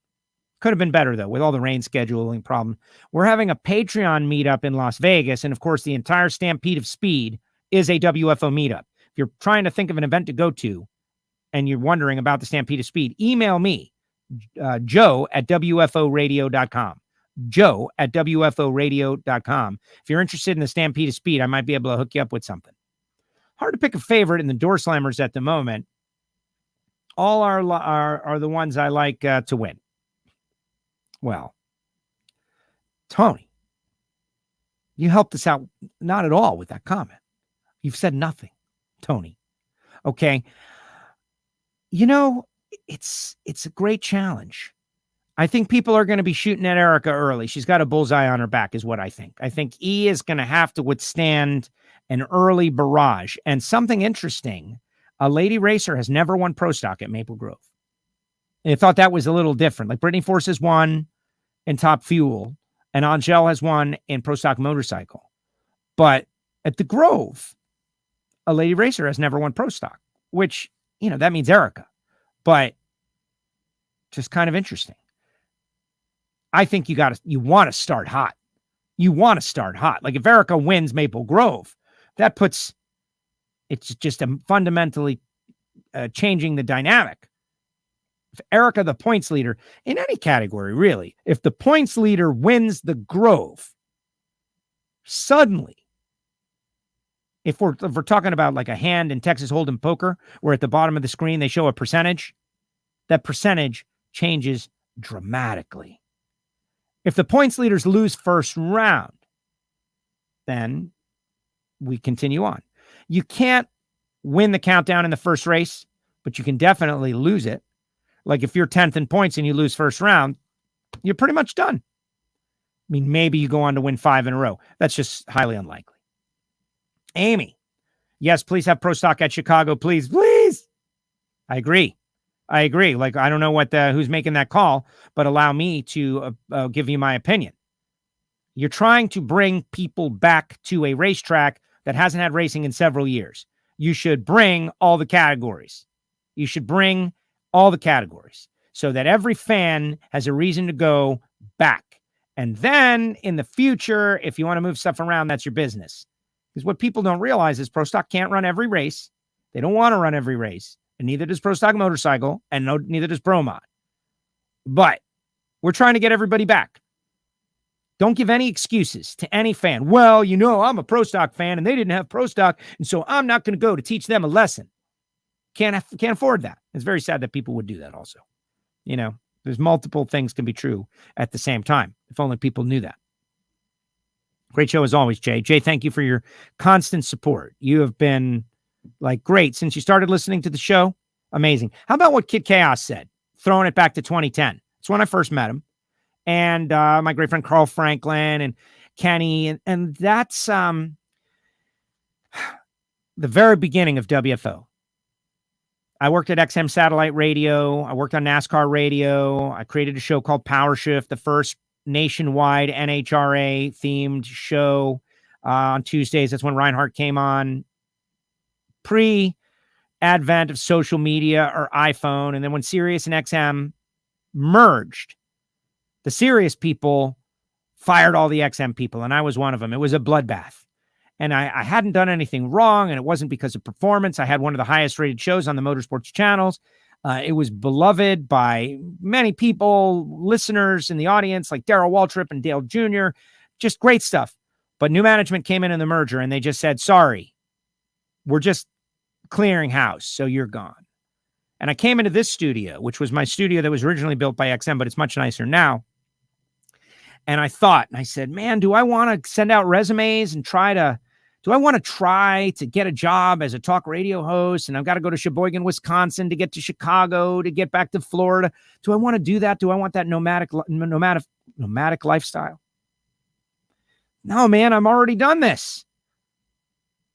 Speaker 3: Could have been better, though, with all the rain scheduling problem. We're having a Patreon meetup in Las Vegas, and, of course, the entire Stampede of Speed is a WFO meetup. If you're trying to think of an event to go to and you're wondering about the Stampede of Speed, email me, Joe at WFOradio.com. Joe at WFOradio.com. If you're interested in the Stampede of Speed, I might be able to hook you up with something. Hard to pick a favorite in the door slammers at the moment. All are the ones I like to win. Well, Tony, you helped us out not at all with that comment. You've said nothing, Tony. Okay. You know, it's a great challenge. I think people are going to be shooting at Erica early. She's got a bullseye on her back is what I think. I think E is going to have to withstand an early barrage. And something interesting, a lady racer has never won Pro Stock at Maple Grove. And I thought that was a little different. Like Brittany Force has won in Top Fuel, and Angel has won in Pro Stock Motorcycle. But at the Grove, a lady racer has never won Pro Stock, which, you know, that means Erica. But just kind of interesting. I think you want to start hot. You want to start hot. Like if Erica wins Maple Grove, it's just fundamentally changing the dynamic. If Erica, the points leader in any category, really, if the points leader wins the Grove, suddenly, if we're talking about like a hand in Texas Hold'em poker, where at the bottom of the screen they show a percentage, that percentage changes dramatically. If the points leaders lose first round, then we continue on. You can't win the countdown in the first race, but you can definitely lose it. Like if you're 10th in points and you lose first round, you're pretty much done. I mean, maybe you go on to win 5 in a row. That's just highly unlikely. Amy, yes, please have Pro Stock at Chicago, please, please. I agree. Like, I don't know who's making that call, but allow me to give you my opinion. You're trying to bring people back to a racetrack that hasn't had racing in several years. You should bring all the categories. So that every fan has a reason to go back. And then in the future, if you want to move stuff around, that's your business. Because what people don't realize is Pro Stock can't run every race. They don't want to run every race. And neither does Pro Stock Motorcycle, and neither does Pro Mod. But we're trying to get everybody back. Don't give any excuses to any fan. Well, you know, I'm a Pro Stock fan, and they didn't have Pro Stock, and so I'm not going to go to teach them a lesson. Can't afford that. It's very sad that people would do that also. You know, there's multiple things can be true at the same time. If only people knew that. Great show as always, Jay. Jay, thank you for your constant support. You have been like great since you started listening to the show. Amazing. How about what Kid Chaos said? Throwing it back to 2010. It's when I first met him. And my great friend Carl Franklin and Kenny. And that's the very beginning of WFO. I worked at XM Satellite Radio. I worked on NASCAR Radio. I created a show called Power Shift, the first nationwide NHRA themed show on Tuesdays. That's when Reinhardt came on. Pre-advent of social media or iPhone. And then when Sirius and XM merged, the Sirius people fired all the XM people, and I was one of them. It was a bloodbath. And I hadn't done anything wrong, and it wasn't because of performance. I had one of the highest rated shows on the motorsports channels. It was beloved by many people, listeners in the audience, like Darrell Waltrip and Dale Jr., just great stuff. But new management came in the merger, and they just said, sorry, we're just clearing house, so you're gone. And I came into this studio, which was my studio that was originally built by XM, but it's much nicer now. And I thought, and I said, man, do I want to send out resumes and do I want to try to get a job as a talk radio host? And I've got to go to Sheboygan, Wisconsin to get to Chicago, to get back to Florida. Do I want to do that? Do I want that nomadic lifestyle? No, man, I'm already done this.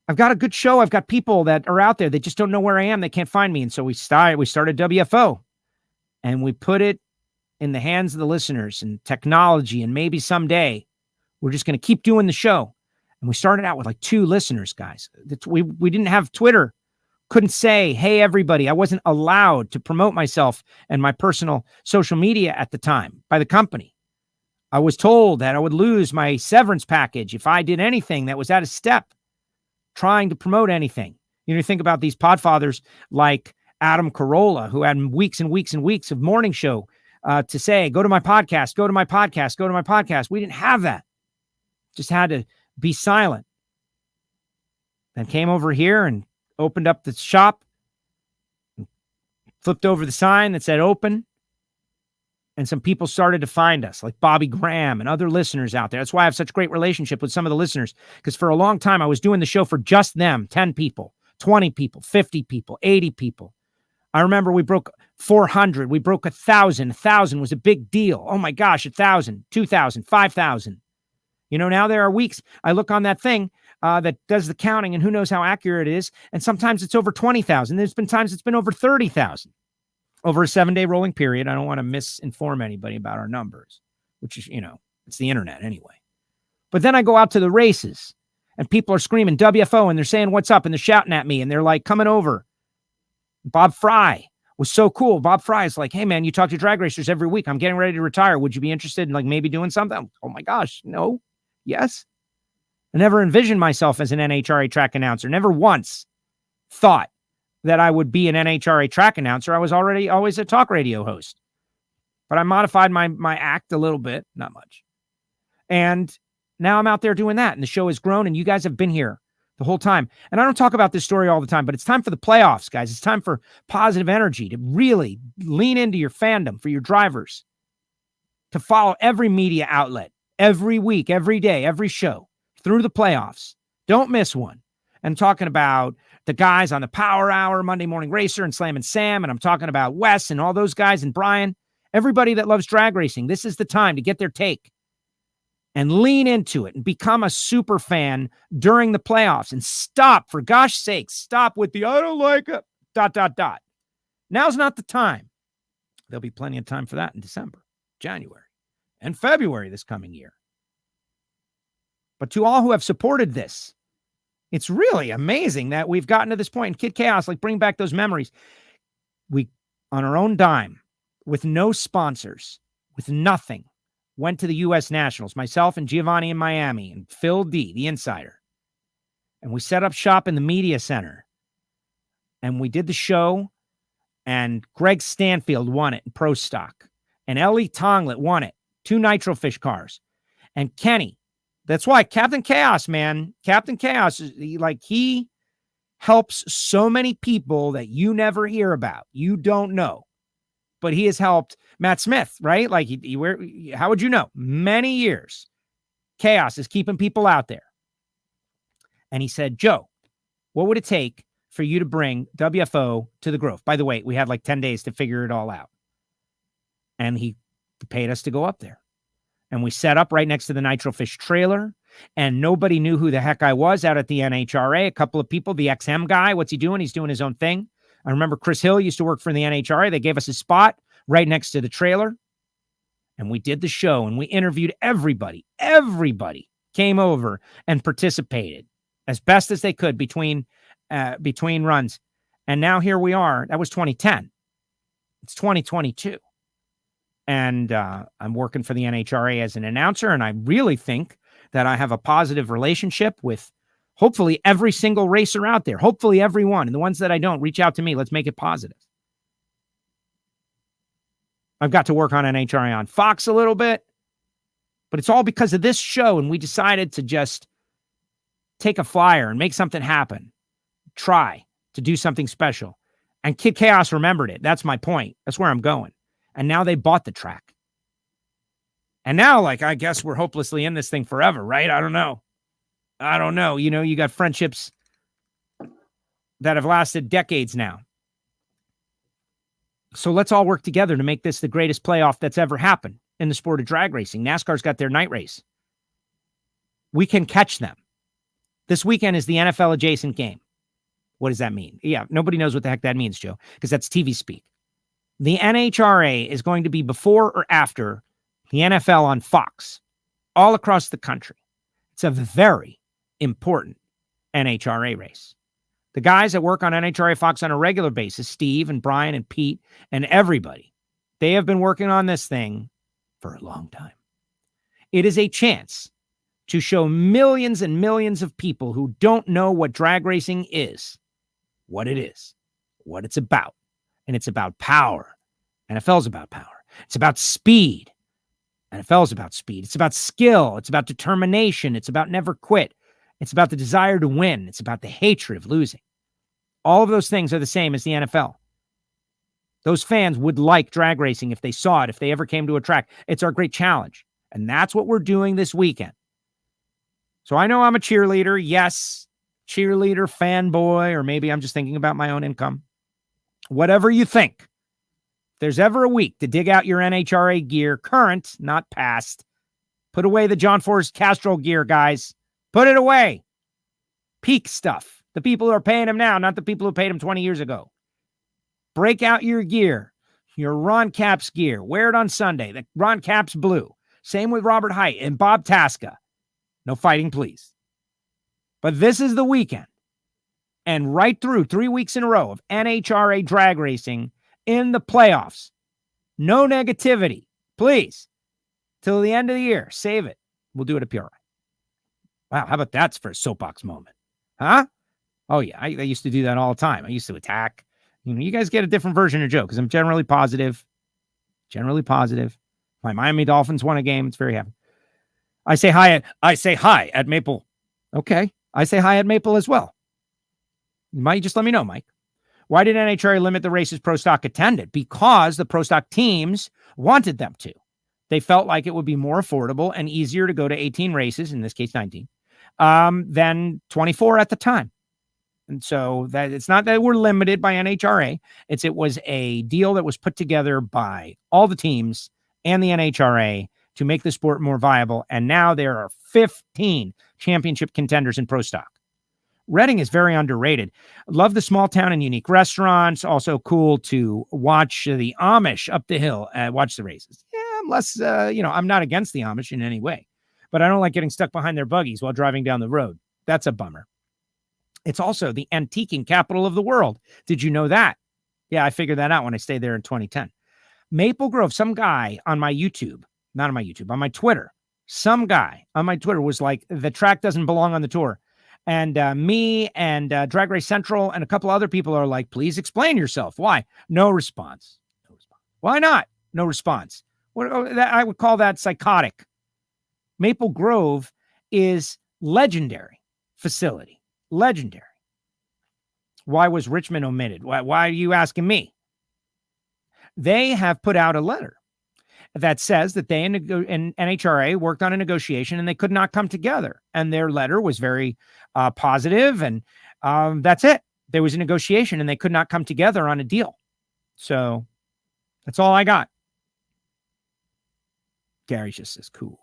Speaker 3: I've got a good show. I've got people that are out there. They just don't know where I am. They can't find me. And so we started WFO. and we put it in the hands of the listeners and technology, and maybe someday we're just going to keep doing the show. And we started out with like 2 listeners, guys. We didn't have Twitter. Couldn't say, hey, everybody. I wasn't allowed to promote myself and my personal social media at the time by the company. I was told that I would lose my severance package if I did anything that was out of step trying to promote anything. You think about these podfathers like Adam Carolla, who had weeks and weeks and weeks of morning show to say, go to my podcast, go to my podcast, go to my podcast. We didn't have that. Just had to be silent. Then came over here and opened up the shop, flipped over the sign that said open, and some people started to find us, like Bobby Graham and other listeners out there. That's why I have such a great relationship with some of the listeners, because for a long time I was doing the show for just them, 10 people, 20 people, 50 people, 80 people. I remember we broke 400. We broke 1,000. 1,000 was a big deal. Oh my gosh, 1,000, 2,000, 5,000. Now there are weeks I look on that thing that does the counting, and who knows how accurate it is. And sometimes it's over 20,000. There's been times it's been over 30,000 over a 7-day rolling period. I don't want to misinform anybody about our numbers, which is, it's the internet anyway. But then I go out to the races and people are screaming WFO and they're saying, what's up? And they're shouting at me and they're like, coming over. Bob Fry was so cool. Bob Fry is like, hey man, you talk to drag racers every week. I'm getting ready to retire. Would you be interested in like maybe doing something? Oh my gosh. No. Yes. I never envisioned myself as an NHRA track announcer. Never once thought that I would be an NHRA track announcer. I was always a talk radio host, but I modified my act a little bit, not much. And now I'm out there doing that, and the show has grown, and you guys have been here the whole time. And I don't talk about this story all the time, but it's time for the playoffs, guys. It's time for positive energy, to really lean into your fandom for your drivers, to follow every media outlet, every week, every day, every show through the playoffs. Don't miss one. I'm talking about the guys on the Power Hour, Monday Morning Racer, and Slam and Sam, and I'm talking about Wes and all those guys, and Brian, everybody that loves drag racing. This is the time to get their take and lean into it and become a super fan during the playoffs, and stop, for gosh sakes, stop with the I don't like it, ... Now's not the time. There'll be plenty of time for that in December, January, and February this coming year. But to all who have supported this, it's really amazing that we've gotten to this point. And Kid Chaos, like, bring back those memories. We, on our own dime, with no sponsors, with nothing, went to the U.S. Nationals, myself and Giovanni in Miami, and Phil D, the insider. And we set up shop in the media center. And we did the show, and Greg Stanfield won it in Pro Stock. And Ellie Tonglet won it. 2 Nitrofish cars. And Kenny, that's why Captain Chaos, man, Captain Chaos, he helps so many people that you never hear about. You don't know. But he has helped Matt Smith, right? Like, how would you know? Many years. Chaos is keeping people out there. And he said, Joe, what would it take for you to bring WFO to the Grove? By the way, we had like 10 days to figure it all out. And he paid us to go up there. And we set up right next to the Nitrofish trailer. And nobody knew who the heck I was out at the NHRA. A couple of people, the XM guy, what's he doing? He's doing his own thing. I remember Chris Hill used to work for the NHRA. They gave us a spot right next to the trailer. And we did the show and we interviewed everybody. Everybody came over and participated as best as they could between runs. And now here we are. That was 2010. It's 2022. And I'm working for the NHRA as an announcer. And I really think that I have a positive relationship with hopefully every single racer out there. Hopefully everyone. And the ones that I don't, reach out to me. Let's make it positive. I've got to work on NHRA on Fox a little bit, but it's all because of this show. And we decided to just take a flyer and make something happen. Try to do something special. And Kid Chaos remembered it. That's my point. That's where I'm going. And now they bought the track. And now, I guess we're hopelessly in this thing forever, right? I don't know. You got friendships that have lasted decades now. So let's all work together to make this the greatest playoff that's ever happened in the sport of drag racing. NASCAR's got their night race. We can catch them. This weekend is the NFL adjacent game. What does that mean? Yeah, nobody knows what the heck that means, Joe, because that's TV speak. The NHRA is going to be before or after the NFL on Fox all across the country. It's a very important NHRA race. The guys that work on NHRA Fox on a regular basis, Steve and Brian and Pete and everybody, they have been working on this thing for a long time. It is a chance to show millions and millions of people who don't know what drag racing is, what it is, what it's about. And it's about power. NFL's about power. It's about speed. NFL's about speed. It's about skill. It's about determination. It's about never quit. It's about the desire to win. It's about the hatred of losing. All of those things are the same as the NFL. Those fans would like drag racing if they saw it, if they ever came to a track. It's our great challenge. And that's what we're doing this weekend. So I know I'm a cheerleader. Yes, cheerleader, fanboy, or maybe I'm just thinking about my own income. Whatever you think. If there's ever a week to dig out your NHRA gear, current, not past, put away the John Forrest Castro gear, guys. Put it away. Peak stuff. The people who are paying him now, not the people who paid him 20 years ago. Break out your gear, your Ron Capps gear. Wear it on Sunday. The Ron Capps blue. Same with Robert Height and Bob Tasca. No fighting, please. But this is the weekend. And right through 3 weeks in a row of NHRA drag racing in the playoffs. No negativity, please. Till the end of the year. Save it. We'll do it at PRI. Wow, how about that's for a soapbox moment? Huh? Oh, yeah, I used to do that all the time. I used to attack. You guys get a different version of Joe because I'm generally positive. Generally positive. My Miami Dolphins won a game. It's very happy. I say hi at Maple. Okay. I say hi at Maple as well. You might just let me know, Mike. Why did NHRA limit the races pro stock attended? Because the pro stock teams wanted them to. They felt like it would be more affordable and easier to go to 18 races, in this case 19, than 24 at the time. And so that it's not that we're limited by NHRA. It was a deal that was put together by all the teams and the NHRA to make the sport more viable. And now there are 15 championship contenders in pro stock. Reading is very underrated. Love the small town and unique restaurants. Also cool to watch the Amish up the hill and watch the races. Yeah, I'm less, I'm not against the Amish in any way, but I don't like getting stuck behind their buggies while driving down the road. That's a bummer. It's also the antiquing capital of the world. Did you know that? Yeah, I figured that out when I stayed there in 2010. Maple Grove, some guy on my YouTube, not on my YouTube, on my Twitter, some guy on my Twitter was like, the track doesn't belong on the tour. And me and Drag Race Central and a couple other people are like, please explain yourself. Why? No response. No response. Why not? No response. I would call that psychotic. Maple Grove is legendary facility. Legendary. Why was Richmond omitted? Why are you asking me? They have put out a letter that says that they and NHRA worked on a negotiation and they could not come together. And their letter was very positive, and that's it. There was a negotiation and they could not come together on a deal. So that's all I got. Gary just says, cool.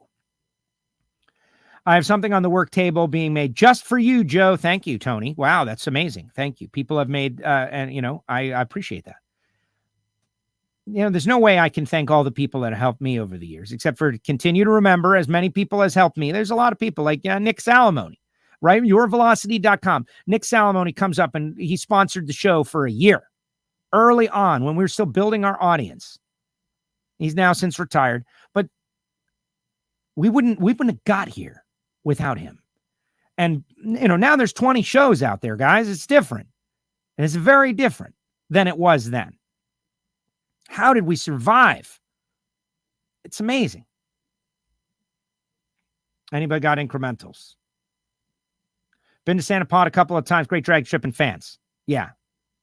Speaker 3: I have something on the work table being made just for you, Joe. Thank you, Tony. Wow, that's amazing. Thank you. People have made, I appreciate that. There's no way I can thank all the people that have helped me over the years, except for continue to remember as many people as helped me. There's a lot of people like Nick Salamone, right? Yourvelocity.com. Nick Salamone comes up and he sponsored the show for a year early on when we were still building our audience. He's now since retired, but we wouldn't have got here without him. And, now there's 20 shows out there, guys. It's different. And it's very different than it was then. How did we survive? It's amazing. Anybody got incrementals? Been to Santa Pod a couple of times. Great drag trip and fans. Yeah.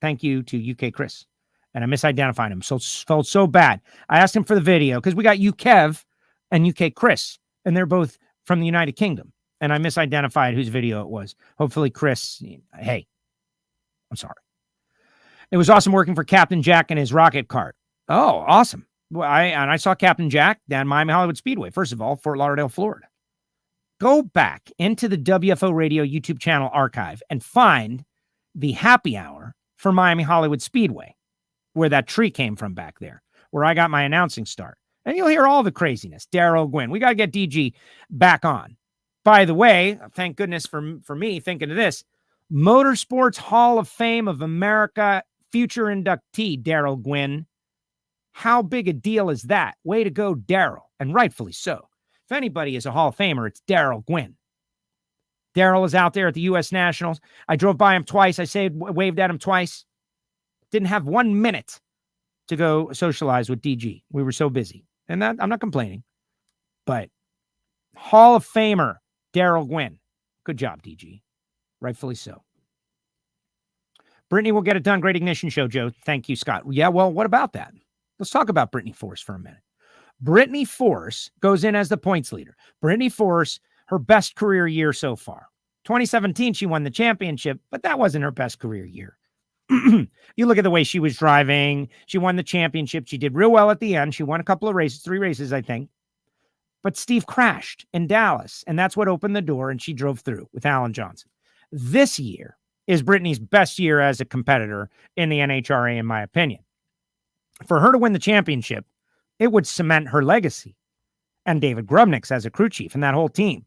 Speaker 3: Thank you to UK Chris. And I misidentified him. So felt so bad. I asked him for the video because we got UKev and UK Chris, and they're both from the United Kingdom. And I misidentified whose video it was. Hopefully, Chris, hey, I'm sorry. It was awesome working for Captain Jack and his rocket cart. Oh, awesome. Well, I saw Captain Jack down Miami Hollywood Speedway. First of all, Fort Lauderdale, Florida. Go back into the WFO Radio YouTube channel archive and find the happy hour for Miami Hollywood Speedway. where that tree came from back there, where I got my announcing start. And you'll hear all the craziness. Darrell Gwynn. We got to get DG back on. By the way, thank goodness for me thinking of this, Motorsports Hall of Fame of America future inductee, Darrell Gwynn. How big a deal is that? Way to go, Darrell, and rightfully so. If anybody is a Hall of Famer, it's Darrell Gwynn. Darrell is out there at the U.S. Nationals. I drove by him twice. I waved at him twice. Didn't have 1 minute to go socialize with DG. We were so busy. And that I'm not complaining. But Hall of Famer, Darrell Gwynn. Good job, DG. Rightfully so. Brittany will get it done. Great ignition show, Joe. Thank you, Scott. Yeah, well, what about that? Let's talk about Brittany Force for a minute. Brittany Force goes in as the points leader. Brittany Force, her best career year so far. 2017, she won the championship, but that wasn't her best career year. You look at the way she was driving. She won the championship. She did real well at the end. She won a couple of races, 3 races, I think. But Steve crashed in Dallas, and that's what opened the door, and she drove through with Alan Johnson. This year is Brittany's best year as a competitor in the NHRA, in my opinion. For her to win the championship, it would cement her legacy and David Grubnick's as a crew chief and that whole team.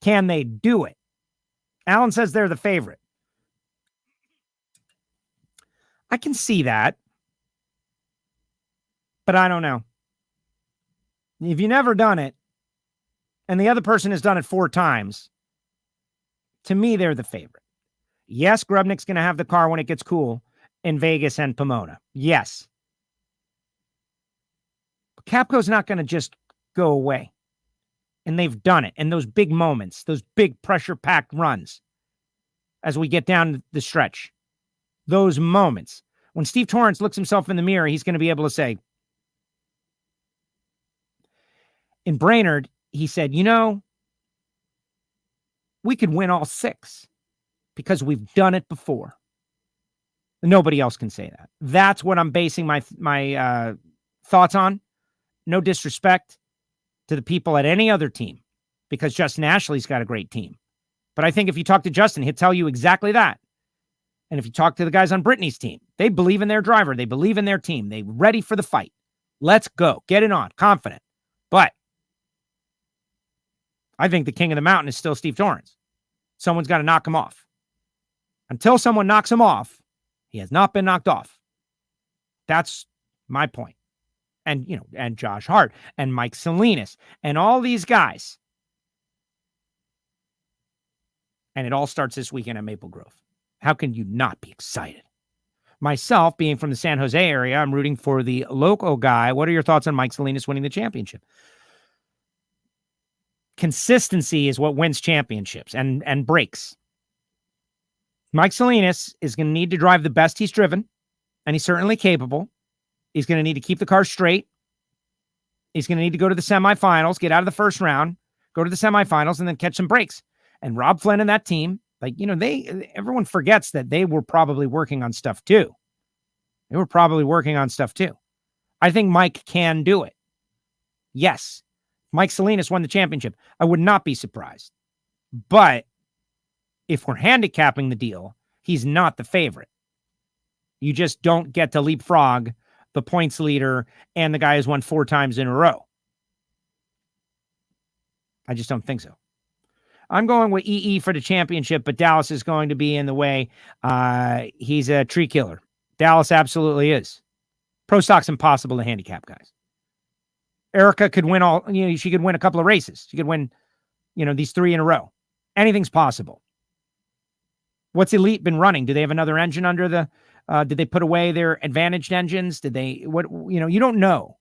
Speaker 3: Can they do it? Alan says they're the favorite. I can see that, but I don't know. If you've never done it and the other person has done it 4 times, to me, they're the favorite. Yes, Grubnick's going to have the car when it gets cool in Vegas and Pomona. Yes. But Capco's not going to just go away. And they've done it. And those big moments, those big pressure-packed runs as we get down the stretch, those moments. When Steve Torrence looks himself in the mirror, he's going to be able to say, in Brainerd, he said, we could win all 6 because we've done it before. Nobody else can say that. That's what I'm basing my thoughts on. No disrespect to the people at any other team, because Justin Ashley's got a great team. But I think if you talk to Justin, he'll tell you exactly that. And if you talk to the guys on Brittany's team, they believe in their driver. They believe in their team. They're ready for the fight. Let's go. Get it on. Confident. But I think the king of the mountain is still Steve Torrence. Someone's got to knock him off. Until someone knocks him off, he has not been knocked off. That's my point. And, and Josh Hart and Mike Salinas and all these guys. And it all starts this weekend at Maple Grove. How can you not be excited? Myself, being from the San Jose area, I'm rooting for the local guy. What are your thoughts on Mike Salinas winning the championship? Consistency is what wins championships and breaks. Mike Salinas is going to need to drive the best he's driven, and he's certainly capable. He's going to need to keep the car straight. He's going to need to go to the semifinals, get out of the first round, go to the semifinals, and then catch some breaks. And Rob Flynn and that team, everyone forgets that they were probably working on stuff too. I think Mike can do it. Yes. Mike Salinas won the championship. I would not be surprised. But if we're handicapping the deal, he's not the favorite. You just don't get to leapfrog the points leader and the guy who's won 4 times in a row. I just don't think so. I'm going with EE for the championship, but Dallas is going to be in the way. He's a tree killer. Dallas absolutely is. Pro Stock's impossible to handicap, guys. Erica could win she could win a couple of races. She could win, these 3 in a row. Anything's possible. What's Elite been running? Do they have another engine under the, did they put away their advantaged engines? You don't know.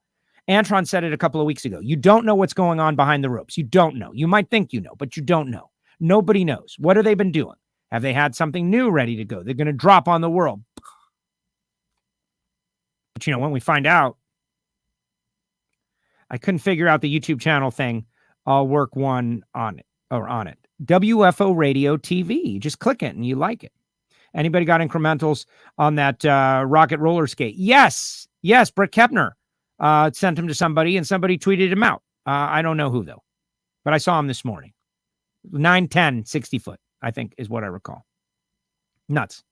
Speaker 3: Antron said it a couple of weeks ago. You don't know what's going on behind the ropes. You don't know. You might think you know, but you don't know. Nobody knows. What have they been doing? Have they had something new ready to go? They're going to drop on the world. But, when we find out, I couldn't figure out the YouTube channel thing. I'll work on it. WFO Radio TV. You just click it and you like it. Anybody got incrementals on that rocket roller skate? Yes. Brett Kepner sent him to somebody and somebody tweeted him out. I don't know who though, but I saw him this morning. 9, 10, 60 foot, I think is what I recall. Nuts.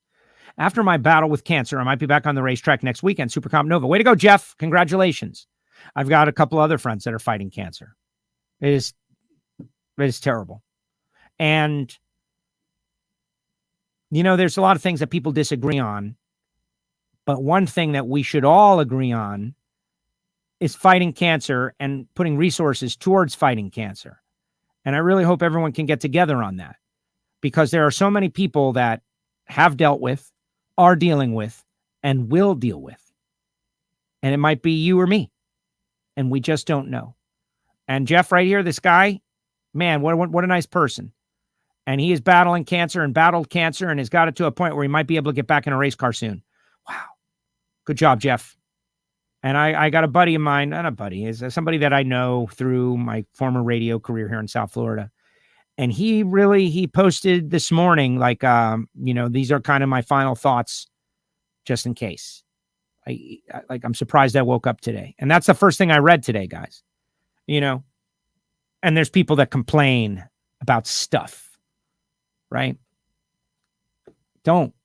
Speaker 3: After my battle with cancer, I might be back on the racetrack next weekend. Super Comp Nova. Way to go, Jeff. Congratulations. I've got a couple other friends that are fighting cancer. It is terrible. And, you know, there's a lot of things that people disagree on. But one thing that we should all agree on is fighting cancer and putting resources towards fighting cancer. And I really hope everyone can get together on that, because there are so many people that have dealt with, are dealing with, and will deal with. And it might be you or me. And we just don't know. And Jeff right here, this guy, man, what a nice person. And he is battling cancer and battled cancer and has got it to a point where he might be able to get back in a race car soon. Wow. Good job, Jeff. And I got a buddy of mine, not a buddy, is somebody that I know through my former radio career here in South Florida. And he posted this morning, like, you know, these are kind of my final thoughts just in case. I'm surprised I woke up today. And that's the first thing I read today, guys. You know, and there's people that complain about stuff, right? Don't.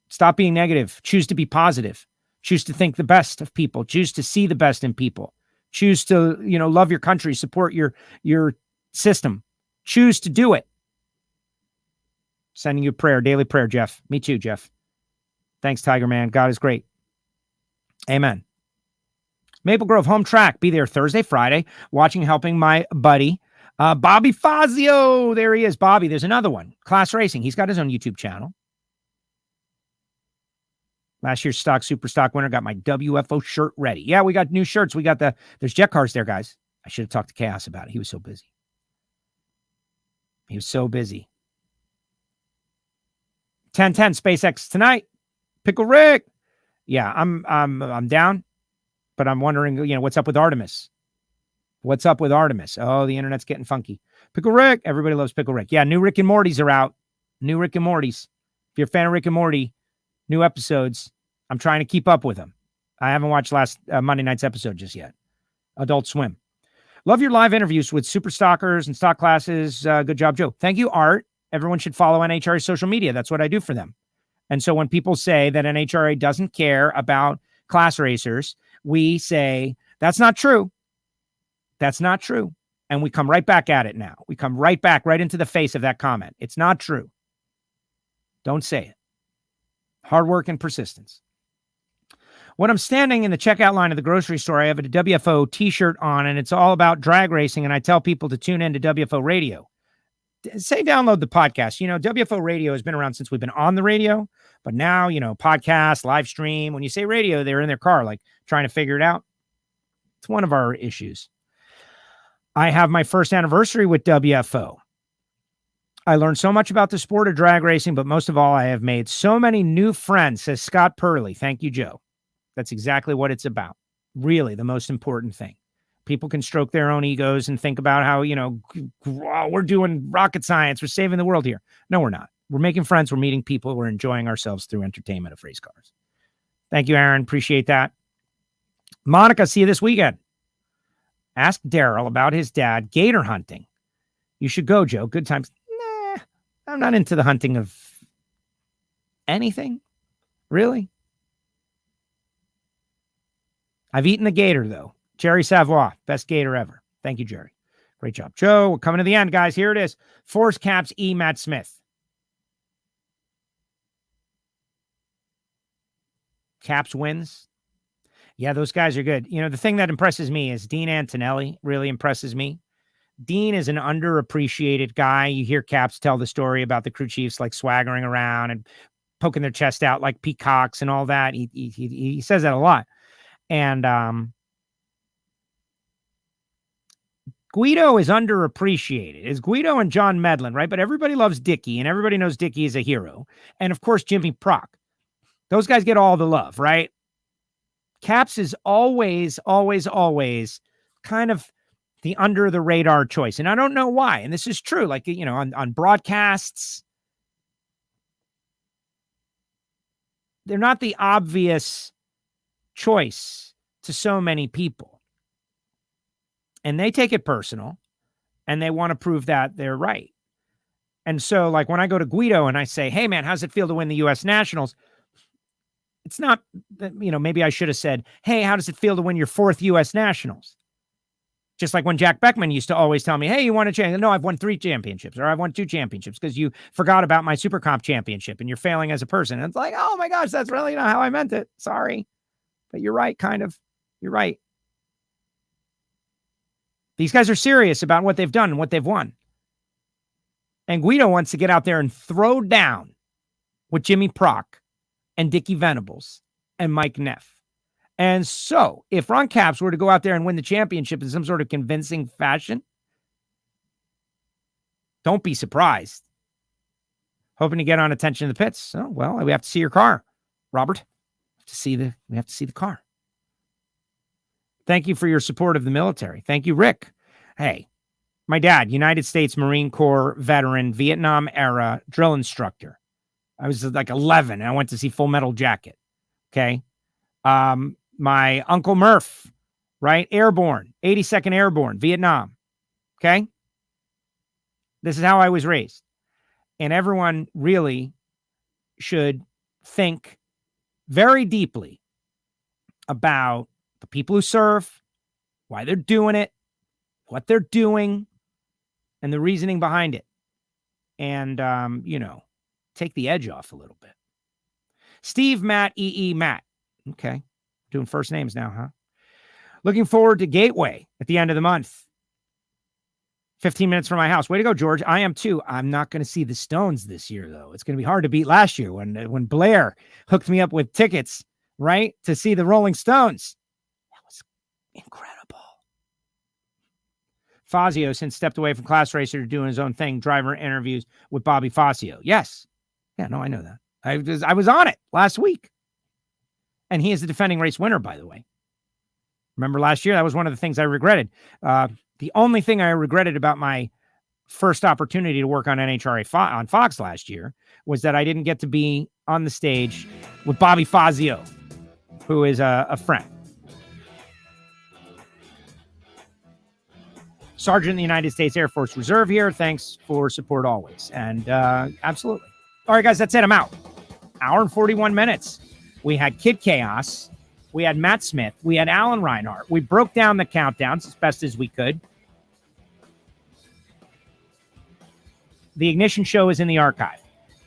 Speaker 3: Stop being negative. Choose to be positive. Choose to think the best of people. Choose to see the best in people. Choose to, you know, love your country, support your system. Choose to do it. Sending you a prayer, daily prayer, Jeff. Me too, Jeff. Thanks, Tiger Man. God is great. Amen. Maple Grove home track. Be there Thursday, Friday, watching, helping my buddy, Bobby Fazio. There he is, Bobby. There's another one. Class Racing. He's got his own YouTube channel. Last year's super stock winner, got my WFO shirt ready. Yeah, we got new shirts. We got there's jet cars there, guys. I should have talked to Chaos about it. He was so busy. He was so busy. 10:10 SpaceX tonight. Pickle Rick. Yeah, I'm down, but I'm wondering, you know, what's up with Artemis? What's up with Artemis? Oh, the internet's getting funky. Pickle Rick. Everybody loves Pickle Rick. Yeah, new Rick and Morty's are out. New Rick and Morty's. If you're a fan of Rick and Morty, new episodes. I'm trying to keep up with them. I haven't watched last Monday night's episode just yet. Adult Swim. Love your live interviews with super stockers and stock classes. Good job, Joe. Thank you, Art. Everyone should follow NHRA social media. That's what I do for them. And so when people say that NHRA doesn't care about class racers, we say, that's not true. That's not true. And we come right back at it now. We come right back, right into the face of that comment. It's not true. Don't say it. Hard work and persistence. When I'm standing in the checkout line of the grocery store, I have a WFO t-shirt on, and it's all about drag racing, and I tell people to tune in to WFO Radio. Say download the podcast. You know, WFO Radio has been around since we've been on the radio, but now, you know, podcast, live stream. When you say radio, they're in their car, like trying to figure it out. It's one of our issues. I have my first anniversary with WFO. I learned so much about the sport of drag racing, but most of all, I have made so many new friends, says Scott Purley. Thank you, Joe. That's exactly what it's about. Really, the most important thing. People can stroke their own egos and think about how, you know, we're doing rocket science. We're saving the world here. No, we're not. We're making friends. We're meeting people. We're enjoying ourselves through entertainment of race cars. Thank you, Aaron. Appreciate that. Monica, see you this weekend. Ask Daryl about his dad gator hunting. You should go, Joe. Good times. Nah, I'm not into the hunting of anything. Really? I've eaten the gator, though. Jerry Savoy, best gator ever. Thank you, Jerry. Great job. Joe, we're coming to the end, guys. Here it is. Force Caps E. Matt Smith. Caps wins. Yeah, those guys are good. You know, the thing that impresses me is Dean Antonelli really impresses me. Dean is an underappreciated guy. You hear Caps tell the story about the crew chiefs like swaggering around and poking their chest out like peacocks and all that. He says that a lot. And Guido is underappreciated. It's Guido and John Medlin, right? But everybody loves Dickie, and everybody knows Dickie is a hero. And, of course, Jimmy Prock. Those guys get all the love, right? Caps is always, always, always kind of the under-the-radar choice. And I don't know why. And this is true. Like, you know, on broadcasts, they're not the obvious choice to so many people. And they take it personal, and they want to prove that they're right. And so, like, when I go to Guido and I say, hey, man, how's it feel to win the U.S. Nationals? It's not, maybe I should have said, hey, how does it feel to win your 4th U.S. Nationals? Just like when Jack Beckman used to always tell me, hey, you won a championship? No, I've won 3 championships, or I've won 2 championships because you forgot about my Super Comp championship and you're failing as a person. And it's like, oh my gosh, that's really not how I meant it. Sorry. But you're right, kind of. You're right. These guys are serious about what they've done and what they've won. And Guido wants to get out there and throw down with Jimmy Prock and Dickie Venables and Mike Neff. And so, if Ron Capps were to go out there and win the championship in some sort of convincing fashion, don't be surprised. Hoping to get on attention in the pits. Oh, well, we have to see your car, Robert. We have to see the car. Thank you for your support of the military. Thank you, Rick. Hey, my dad, United States Marine Corps veteran, Vietnam era drill instructor. I was like 11 and I went to see Full Metal Jacket. Okay. My Uncle Murph, right? Airborne, 82nd Airborne, Vietnam. Okay. This is how I was raised. And everyone really should think very deeply about the people who serve, why they're doing it, what they're doing, and the reasoning behind it. And, take the edge off a little bit. Steve, Matt, Matt. Okay. Doing first names now, huh? Looking forward to Gateway at the end of the month. 15 minutes from my house. Way to go, George. I am too. I'm not going to see the Stones this year, though. It's going to be hard to beat last year when Blair hooked me up with tickets, right, to see the Rolling Stones. That was incredible. Fazio since stepped away from Class Racer to doing his own thing, driver interviews with Bobby Fazio. Yes. Yeah, no, I know that. I was on it last week. And he is the defending race winner, by the way. Remember last year? That was one of the things I regretted. The only thing I regretted about my first opportunity to work on NHRA on Fox last year was that I didn't get to be on the stage with Bobby Fazio, who is a friend. Sergeant in the United States Air Force Reserve here. Thanks for support always. And absolutely. All right, guys, that's it. I'm out. Hour and 41 minutes. We had Kid Chaos. We had Matt Smith. We had Alan Reinhart. We broke down the countdowns as best as we could. The Ignition Show is in the archive.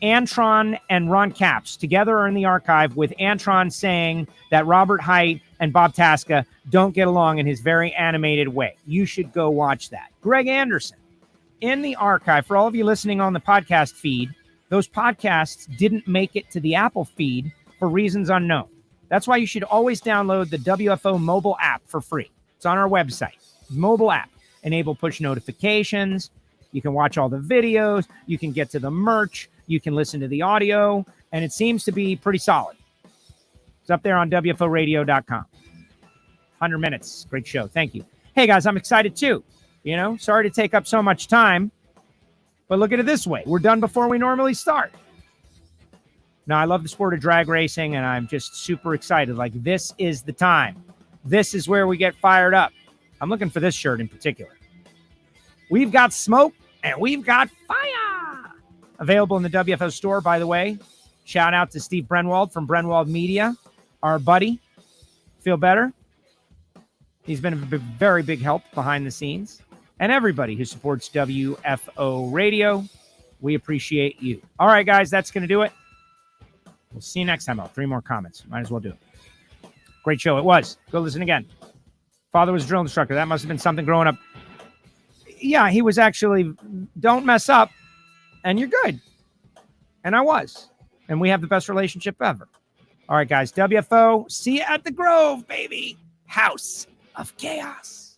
Speaker 3: Antron and Ron Capps together are in the archive with Antron saying that Robert Hite and Bob Tasca don't get along in his very animated way. You should go watch that. Greg Anderson in the archive. For all of you listening on the podcast feed, those podcasts didn't make it to the Apple feed for reasons unknown. That's why you should always download the WFO mobile app for free. It's on our website. Mobile app. Enable push notifications. You can watch all the videos. You can get to the merch. You can listen to the audio. And it seems to be pretty solid. It's up there on WFOradio.com. 100 minutes. Great show. Thank you. Hey, guys, I'm excited too. Sorry to take up so much time. But look at it this way. We're done before we normally start. Now, I love the sport of drag racing, and I'm just super excited. Like, this is the time. This is where we get fired up. I'm looking for this shirt in particular. We've got smoke, and we've got fire. Available in the WFO store, by the way. Shout out to Steve Brenwald from Brenwald Media, our buddy. Feel better? He's been a very big help behind the scenes. And everybody who supports WFO Radio, we appreciate you. All right, guys, that's going to do it. We'll see you next time. 3 more comments. Might as well do it. Great show. It was. Go listen again. Father was a drill instructor. That must have been something growing up. Yeah, he was actually, don't mess up, and you're good. And I was. And we have the best relationship ever. All right, guys. WFO. See you at the Grove, baby. House of Chaos.